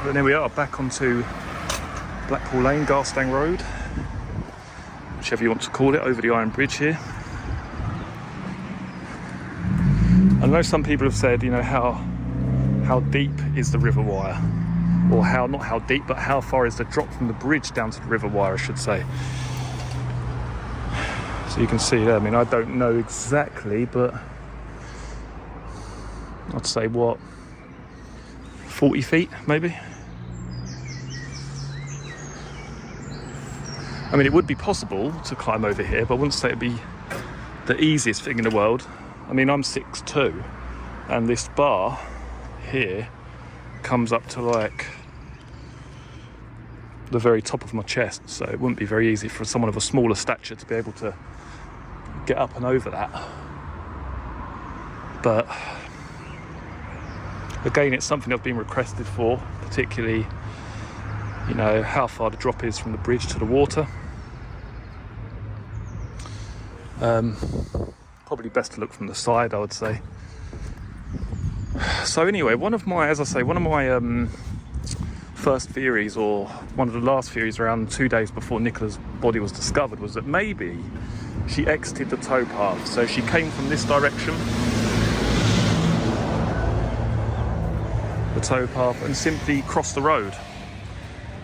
But there we are, back onto Blackpool Lane, Garstang Road, whichever you want to call it, over the Iron Bridge here. I know some people have said, you know, how deep is the River Wyre? Or how, not how deep, but how far is the drop from the bridge down to the River Wyre, I should say. So you can see there, I mean, I don't know exactly, but I'd say, what, 40 feet, maybe? I mean, it would be possible to climb over here, but I wouldn't say it'd be the easiest thing in the world. I mean, I'm 6'2", and this bar here comes up to like the very top of my chest, so it wouldn't be very easy for someone of a smaller stature to be able to get up and over that. But again, it's something I've been requested for, particularly, you know, how far the drop is from the bridge to the water. Probably best to look from the side, I would say. So anyway, one of my first theories, or one of the last theories around 2 days before Nicola's body was discovered, was that maybe she exited the towpath. So she came from this direction, the towpath, and simply crossed the road.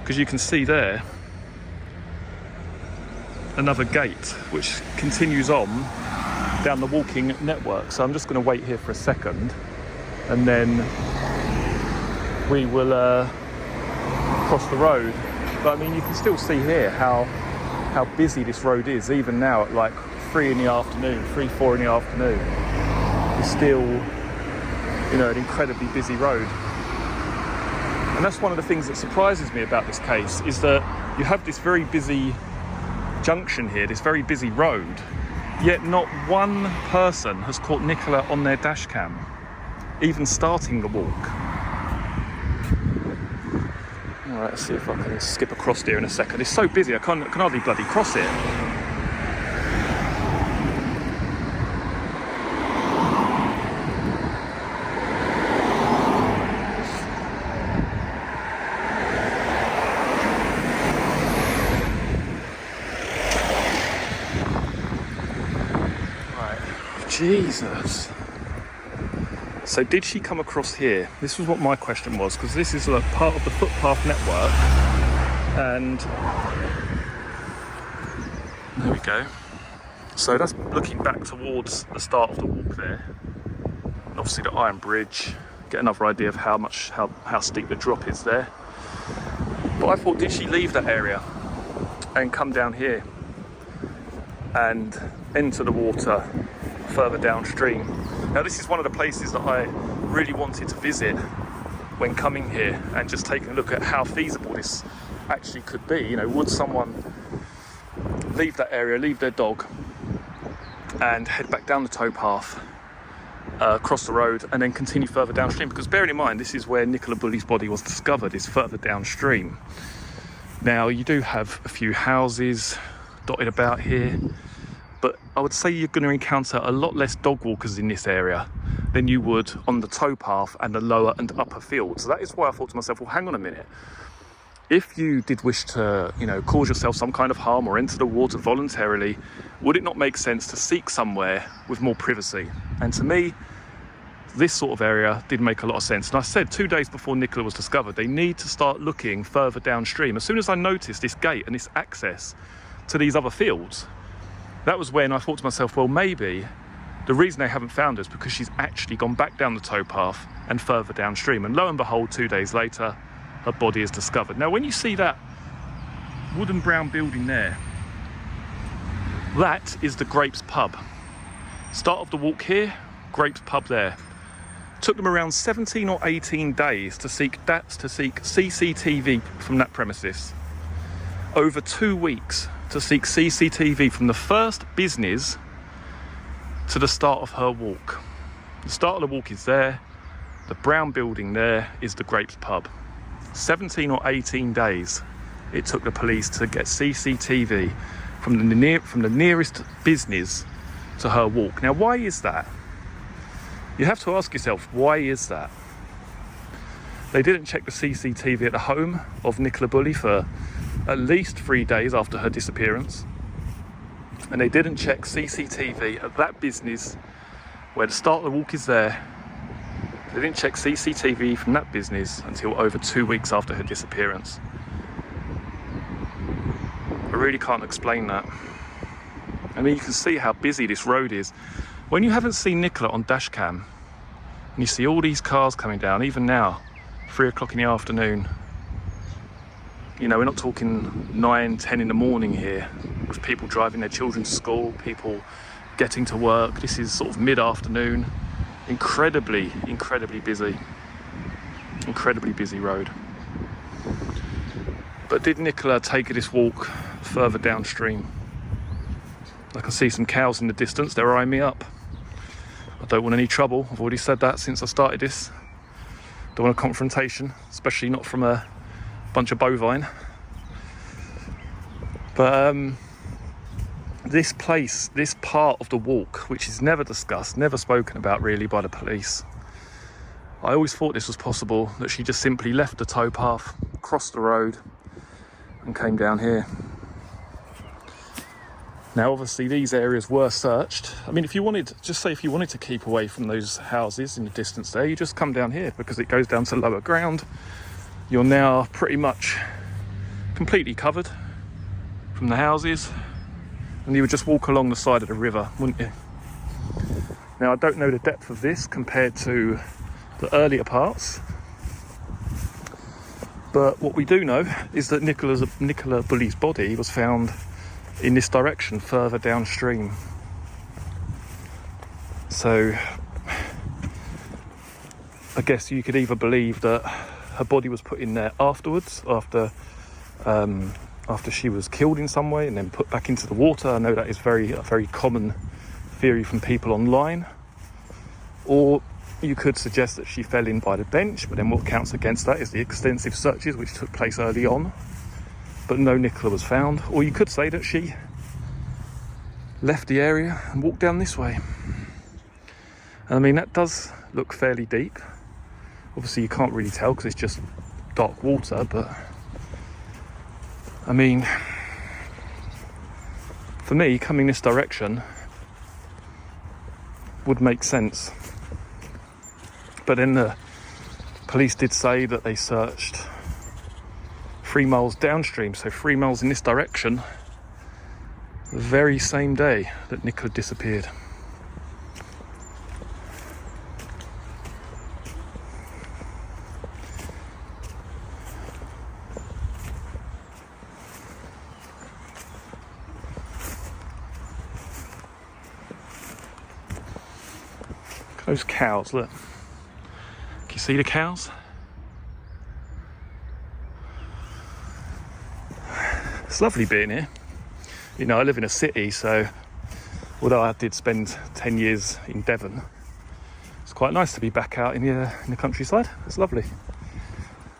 Because you can see there another gate which continues on down the walking network. So I'm just going to wait here for a second, and then we will cross the road. But I mean, you can still see here how busy this road is, even now at like 4 in the afternoon. It's still, you know, an incredibly busy road. And that's one of the things that surprises me about this case, is that you have this very busy junction here, this very busy road, yet not one person has caught Nicola on their dash cam, even starting the walk. Alright, let's see if I can skip across here in a second. It's so busy, I can hardly bloody cross it. Jesus. So did she come across here? This was what my question was, because this is a part of the footpath network, and there we go. So that's looking back towards the start of the walk there, and obviously the iron bridge. Get another idea of how steep the drop is there. But I thought, did she leave that area and come down here and enter the water further downstream? Now this is one of the places that I really wanted to visit when coming here, and just taking a look at how feasible this actually could be. You know, would someone leave that area, leave their dog, and head back down the towpath, cross the road, and then continue further downstream? Because bearing in mind, this is where Nicola Bulley's body was discovered, is further downstream. Now you do have a few houses dotted about here, but I would say you're going to encounter a lot less dog walkers in this area than you would on the towpath and the lower and upper fields. So that is why I thought to myself, well, hang on a minute. If you did wish to, you know, cause yourself some kind of harm or enter the water voluntarily, would it not make sense to seek somewhere with more privacy? And to me, this sort of area did make a lot of sense. And I said 2 days before Nicola was discovered, they need to start looking further downstream. As soon as I noticed this gate and this access to these other fields, that was when I thought to myself, well, maybe the reason they haven't found her is because she's actually gone back down the towpath and further downstream. And lo and behold, 2 days later, her body is discovered. Now, when you see that wooden brown building there, that is the Grapes pub. Start of the walk here, Grapes pub there. Took them around 17 or 18 days to seek CCTV from that premises. Over 2 weeks to seek CCTV from the first business to the start of her walk. The start of the walk is there. The brown building there is the Grapes pub. 17 or 18 days it took the police to get CCTV from the nearest business to her walk. Now, why is that? You have to ask yourself, why is that? They didn't check the CCTV at the home of Nicola Bulley for at least 3 days after her disappearance. And they didn't check CCTV at that business where the start of the walk is there. They didn't check CCTV from that business until over 2 weeks after her disappearance. I really can't explain that. I mean, you can see how busy this road is. When you haven't seen Nicola on dash cam, and you see all these cars coming down, even now, 3 o'clock in the afternoon, you know, we're not talking 9, 10 in the morning here, with people driving their children to school, people getting to work. This is sort of mid-afternoon. Incredibly busy road. But did Nicola take this walk further downstream? I can see some cows in the distance. They're eyeing me up. I don't want any trouble. I've already said that since I started this. Don't want a confrontation, especially not from a bunch of bovine. But this place, this part of the walk, which is never discussed, never spoken about really by the police. I always thought this was possible, that she just simply left the towpath, crossed the road and came down here. Now obviously these areas were searched. I mean, if you wanted to keep away from those houses in the distance there, you just come down here because it goes down to lower ground. You're now pretty much completely covered from the houses, and you would just walk along the side of the river, wouldn't you? Now I don't know the depth of this compared to the earlier parts, but what we do know is that Nicola Bulley's body was found in this direction, further downstream. So I guess you could either believe that her body was put in there afterwards, after she was killed in some way and then put back into the water. I know that is a very common theory from people online. Or you could suggest that she fell in by the bench, but then what counts against that is the extensive searches which took place early on, but no Nicola was found. Or you could say that she left the area and walked down this way. And I mean, that does look fairly deep. Obviously you can't really tell because it's just dark water, but I mean, for me, coming this direction would make sense. But then the police did say that they searched 3 miles downstream, so 3 miles in this direction, the very same day that Nicola disappeared. Those cows, look. Can you see the cows? It's lovely being here. You know, I live in a city, so although I did spend 10 years in Devon, it's quite nice to be back out in the countryside. It's lovely.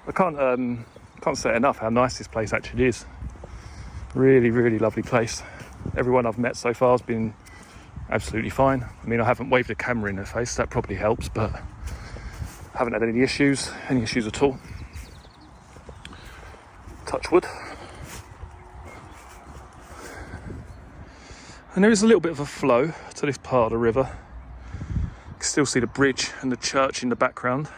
I can't say enough how nice this place actually is. Really, really lovely place. Everyone I've met so far has been absolutely fine. I mean, I haven't waved a camera in their face, that probably helps, but I haven't had any issues at all. Touch wood. And there is a little bit of a flow to this part of the river. You can still see the bridge and the church in the background.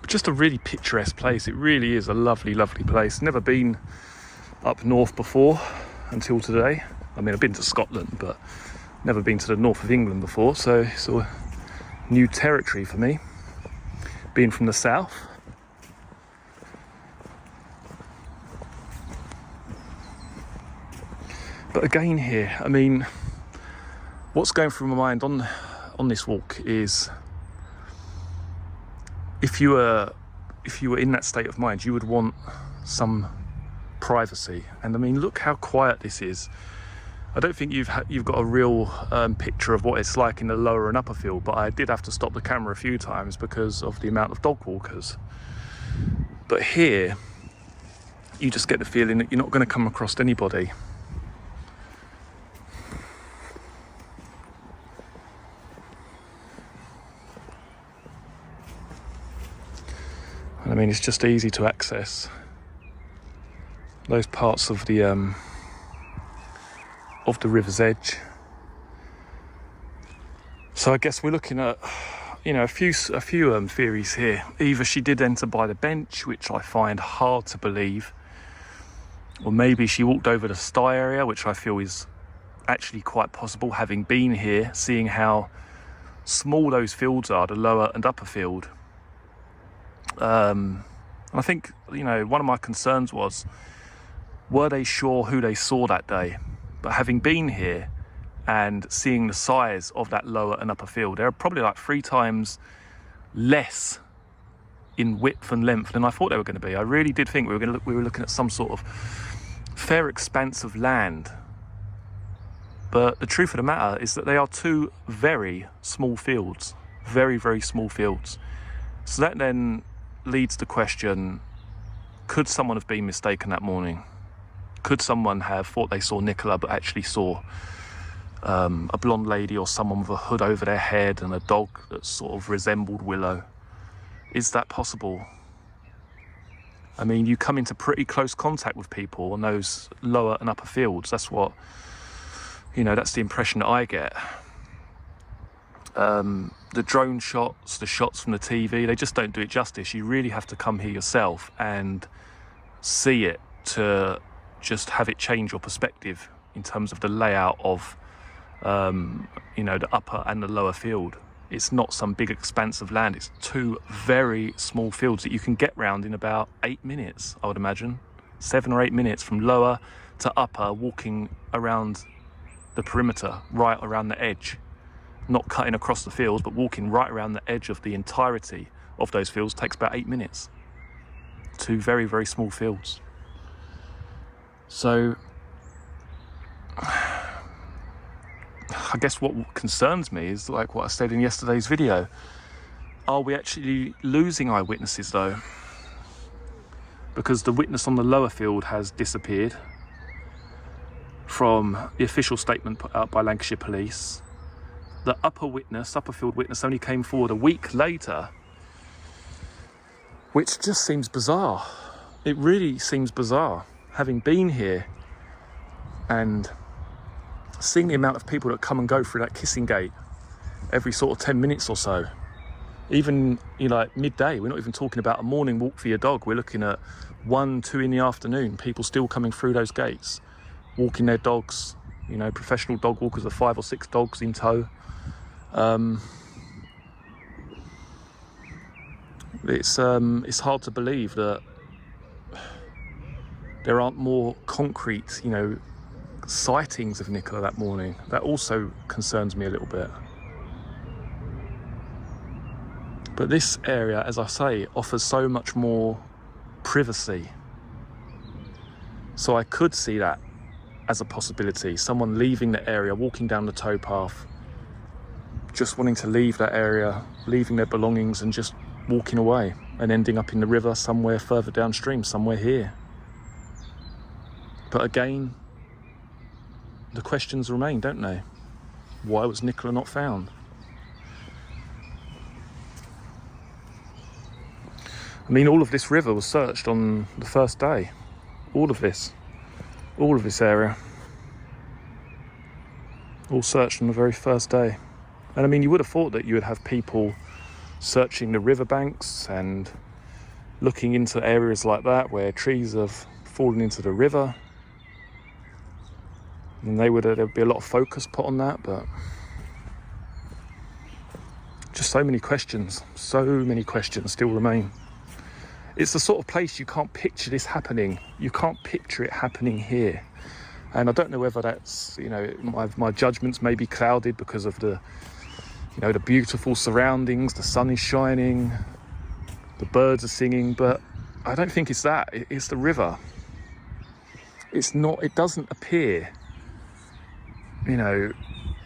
But just a really picturesque place. It really is a lovely, lovely place. Never been up north before until today. I mean, I've been to Scotland, but never been to the north of England before, so it's all new territory for me, being from the south. But again here, I mean, what's going through my mind on this walk is, if you were in that state of mind, you would want some privacy. And I mean, look how quiet this is. I don't think you've got a real picture of what it's like in the lower and upper field, but I did have to stop the camera a few times because of the amount of dog walkers. But here, you just get the feeling that you're not going to come across anybody. And I mean, it's just easy to access those parts of the river's edge. So I guess we're looking at, you know, a few theories here. Either she did enter by the bench, which I find hard to believe, or maybe she walked over the sty area, which I feel is actually quite possible, having been here, seeing how small those fields are, the lower and upper field. And I think, you know, one of my concerns was, were they sure who they saw that day? But having been here and seeing the size of that lower and upper field, there are probably like 3 times less in width and length than I thought they were going to be. I really did think we were looking at some sort of fair expanse of land. But the truth of the matter is that they are two very small fields. Very, very small fields. So that then leads the question, could someone have been mistaken that morning? Could someone have thought they saw Nicola but actually saw a blonde lady or someone with a hood over their head and a dog that sort of resembled Willow? Is that possible? I mean, you come into pretty close contact with people on those lower and upper fields. That's what, that's the impression that I get. The drone shots, the shots from the TV, they just don't do it justice. You really have to come here yourself and see it to just have it change your perspective in terms of the layout of, the upper and the lower field. It's not some big expanse of land. It's two very small fields that you can get round in about 8 minutes, I would imagine. 7 or 8 minutes from lower to upper, walking around the perimeter, right around the edge. Not cutting across the fields, but walking right around the edge of the entirety of those fields takes about 8 minutes. Two very, very small fields. So, I guess what concerns me is like what I said in yesterday's video. Are we actually losing eyewitnesses though? Because the witness on the lower field has disappeared from the official statement put out by Lancashire Police. The upper field witness only came forward a week later, which just seems bizarre. It really seems bizarre. Having been here and seeing the amount of people that come and go through that kissing gate every sort of 10 minutes or so, even like midday, we're not even talking about a morning walk for your dog. We're looking at 1, 2 in the afternoon, people still coming through those gates, walking their dogs, professional dog walkers with 5 or 6 dogs in tow. It's hard to believe that there aren't more concrete, sightings of Nicola that morning. That also concerns me a little bit. But this area, as I say, offers so much more privacy. So I could see that as a possibility. Someone leaving the area, walking down the towpath, just wanting to leave that area, leaving their belongings and just walking away and ending up in the river somewhere further downstream, somewhere here. But again, the questions remain, don't they? Why was Nicola not found? I mean, all of this river was searched on the first day. All of this area. All searched on the very first day. And I mean, you would have thought that you would have people searching the riverbanks and looking into areas like that where trees have fallen into the river. And there'd be a lot of focus put on that, but just so many questions still remain. It's the sort of place you can't picture this happening. You can't picture it happening here. And I don't know whether that's, my judgments may be clouded because of the beautiful surroundings, the sun is shining, the birds are singing, but I don't think it's that. It's the river. It doesn't appear,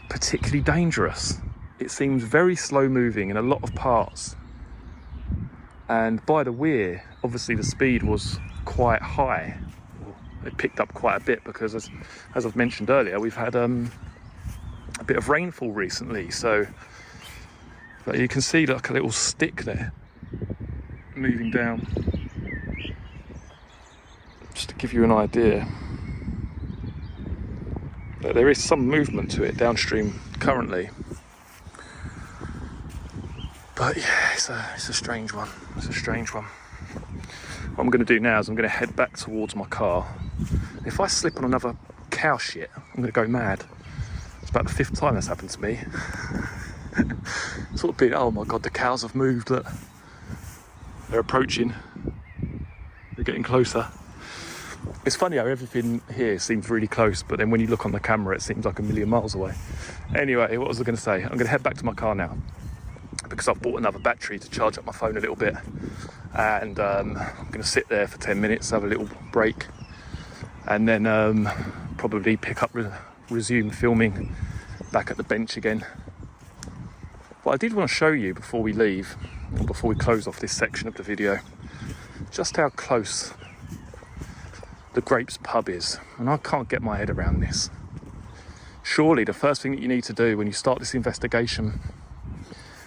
particularly dangerous. It seems very slow moving in a lot of parts. And by the Wyre, obviously the speed was quite high. It picked up quite a bit because, as I've mentioned earlier, we've had a bit of rainfall recently. So, but you can see like a little stick there moving down, just to give you an idea. But there is some movement to it downstream currently. But yeah, it's a strange one. It's a strange one. What I'm going to do now is I'm going to head back towards my car. If I slip on another cow shit, I'm going to go mad. It's about the 5th time that's happened to me. Sort of been, oh my god, the cows have moved. Look, they're approaching. They're getting closer. It's funny how everything here seems really close, but then when you look on the camera, it seems like a million miles away. Anyway, what was I going to say? I'm going to head back to my car now. because I've bought another battery to charge up my phone a little bit, and I'm going to sit there for 10 minutes, have a little break, and then probably pick up, resume filming back at the bench again. But I did want to show you before we leave, or before we close off this section of the video, just how close the Grapes pub is, and I can't get my head around this. Surely the first thing that you need to do when you start this investigation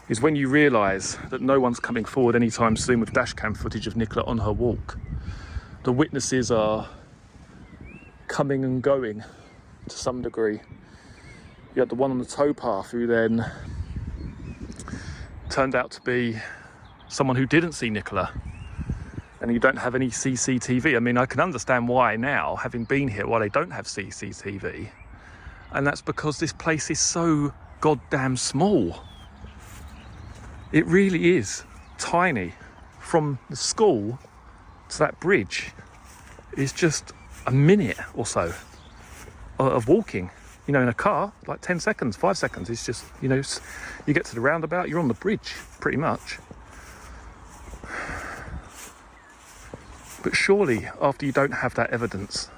is when you realise that no one's coming forward anytime soon with dashcam footage of Nicola on her walk. The witnesses are coming and going to some degree. You had the one on the towpath who then turned out to be someone who didn't see Nicola, and you don't have any CCTV. I mean, I can understand why now, having been here, why they don't have CCTV, and that's because this place is so goddamn small. It really is tiny. From the school to that bridge is just a minute or so of walking. You know, in a car, like 10 seconds, 5 seconds. It's just, you know, you get to the roundabout, you're on the bridge, pretty much. But surely, after you don't have that evidence,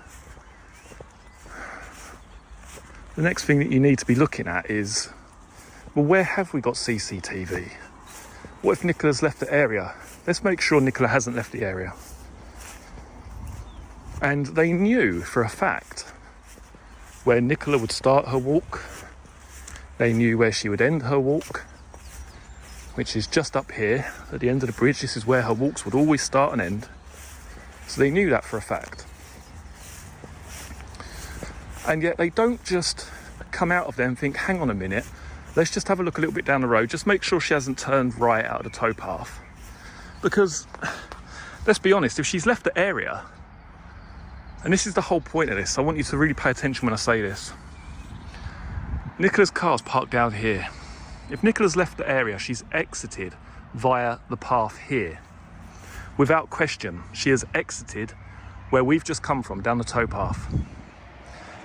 the next thing that you need to be looking at is, well, where have we got CCTV? What if Nicola's left the area? Let's make sure Nicola hasn't left the area. And they knew for a fact where Nicola would start her walk. They knew where she would end her walk, which is just up here at the end of the bridge. This is where her walks would always start and end. So they knew that for a fact. And yet they don't just come out of there and think, hang on a minute, let's just have a look a little bit down the road, just make sure she hasn't turned right out of the towpath. Because, let's be honest, if she's left the area, and this is the whole point of this, I want you to really pay attention when I say this. Nicola's car's parked down here. If Nicola's left the area, she's exited via the path here. Without question, she has exited where we've just come from, down the towpath.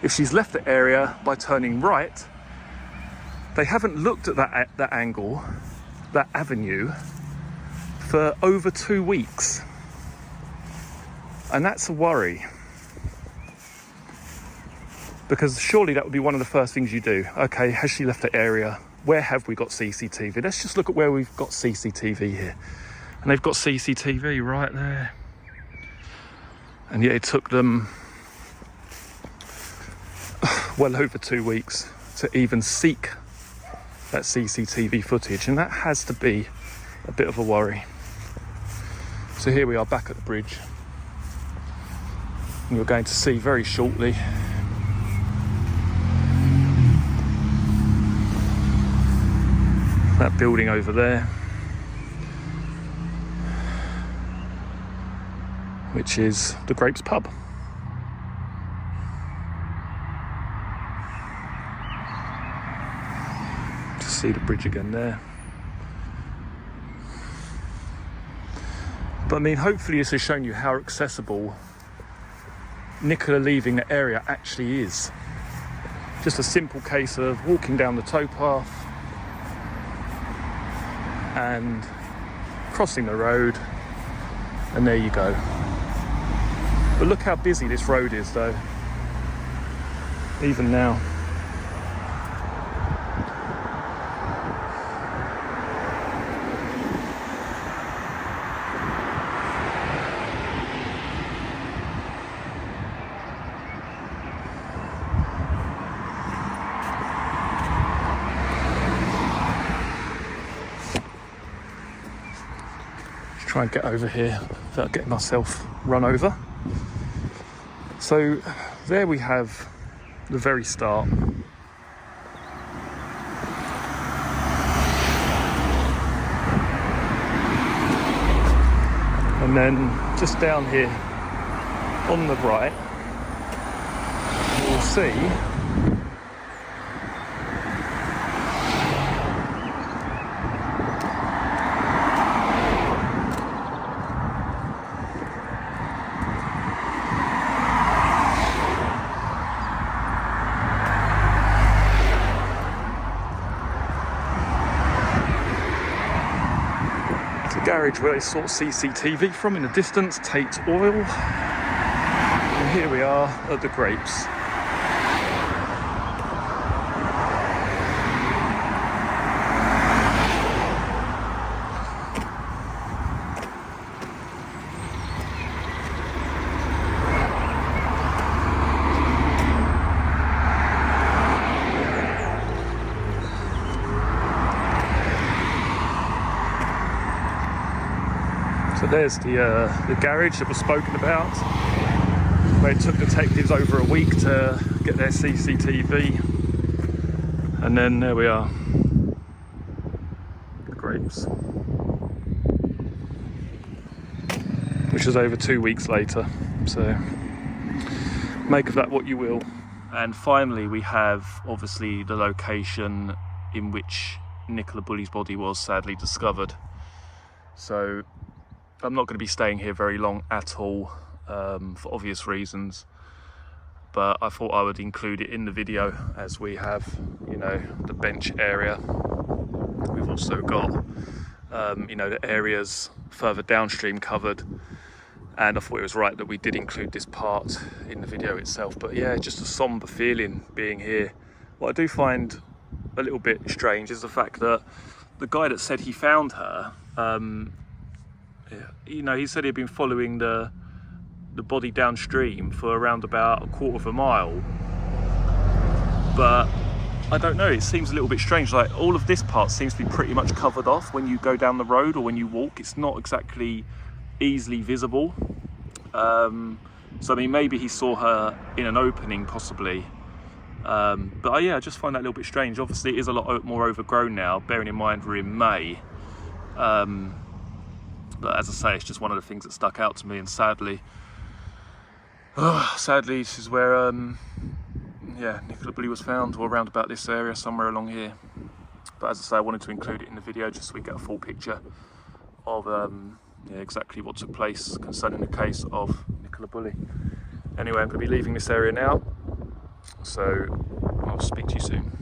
If she's left the area by turning right, they haven't looked at that angle, that avenue, for over 2 weeks. And that's a worry. Because surely that would be one of the first things you do. Okay, has she left the area? Where have we got CCTV? Let's just look at where we've got CCTV here. And they've got CCTV right there. And yet it took them well over 2 weeks to even seek that CCTV footage, and that has to be a bit of a worry. So here we are back at the bridge, and you're going to see very shortly that building over there, which is the Grapes pub. See the bridge again there. But I mean, hopefully this has shown you how accessible Nicola leaving the area actually is. Just a simple case of walking down the towpath and crossing the road, and there you go. But look how busy this road is though, even now. Try and get over here without getting myself run over. So there we have the very start. And then just down here on the right, you'll see It's a garage where they sort CCTV from in the distance, Tate Oil. And here we are at the Grapes. So there's the garage that was spoken about, where it took detectives over a week to get their CCTV. And then there we are, the Grapes, which was over 2 weeks later. So make of that what you will. And finally we have obviously the location in which Nicola Bulley's body was sadly discovered. So I'm not going to be staying here very long at all, for obvious reasons, but I thought I would include it in the video, as we have, you know, the bench area. We've also got, you know, the areas further downstream covered, and I thought it was right that we did include this part in the video itself. But yeah, just a somber feeling being here. What I do find a little bit strange is the fact that the guy that said he found her, you know, he said he'd been following the body downstream for around about a quarter of a mile. But I don't know, it seems a little bit strange. Like, all of this part seems to be pretty much covered off when you go down the road or when you walk. It's not exactly easily visible. So I mean, maybe he saw her in an opening, possibly. But yeah, I just find that a little bit strange. Obviously, it is a lot more overgrown now, bearing in mind we're in May. But as I say, it's just one of the things that stuck out to me, and sadly, this is where, yeah, Nicola Bulley was found, or around about this area, somewhere along here. But as I say, I wanted to include it in the video just so we get a full picture of yeah, exactly what took place concerning the case of Nicola Bulley. Anyway, I'm going to be leaving this area now, so I'll speak to you soon.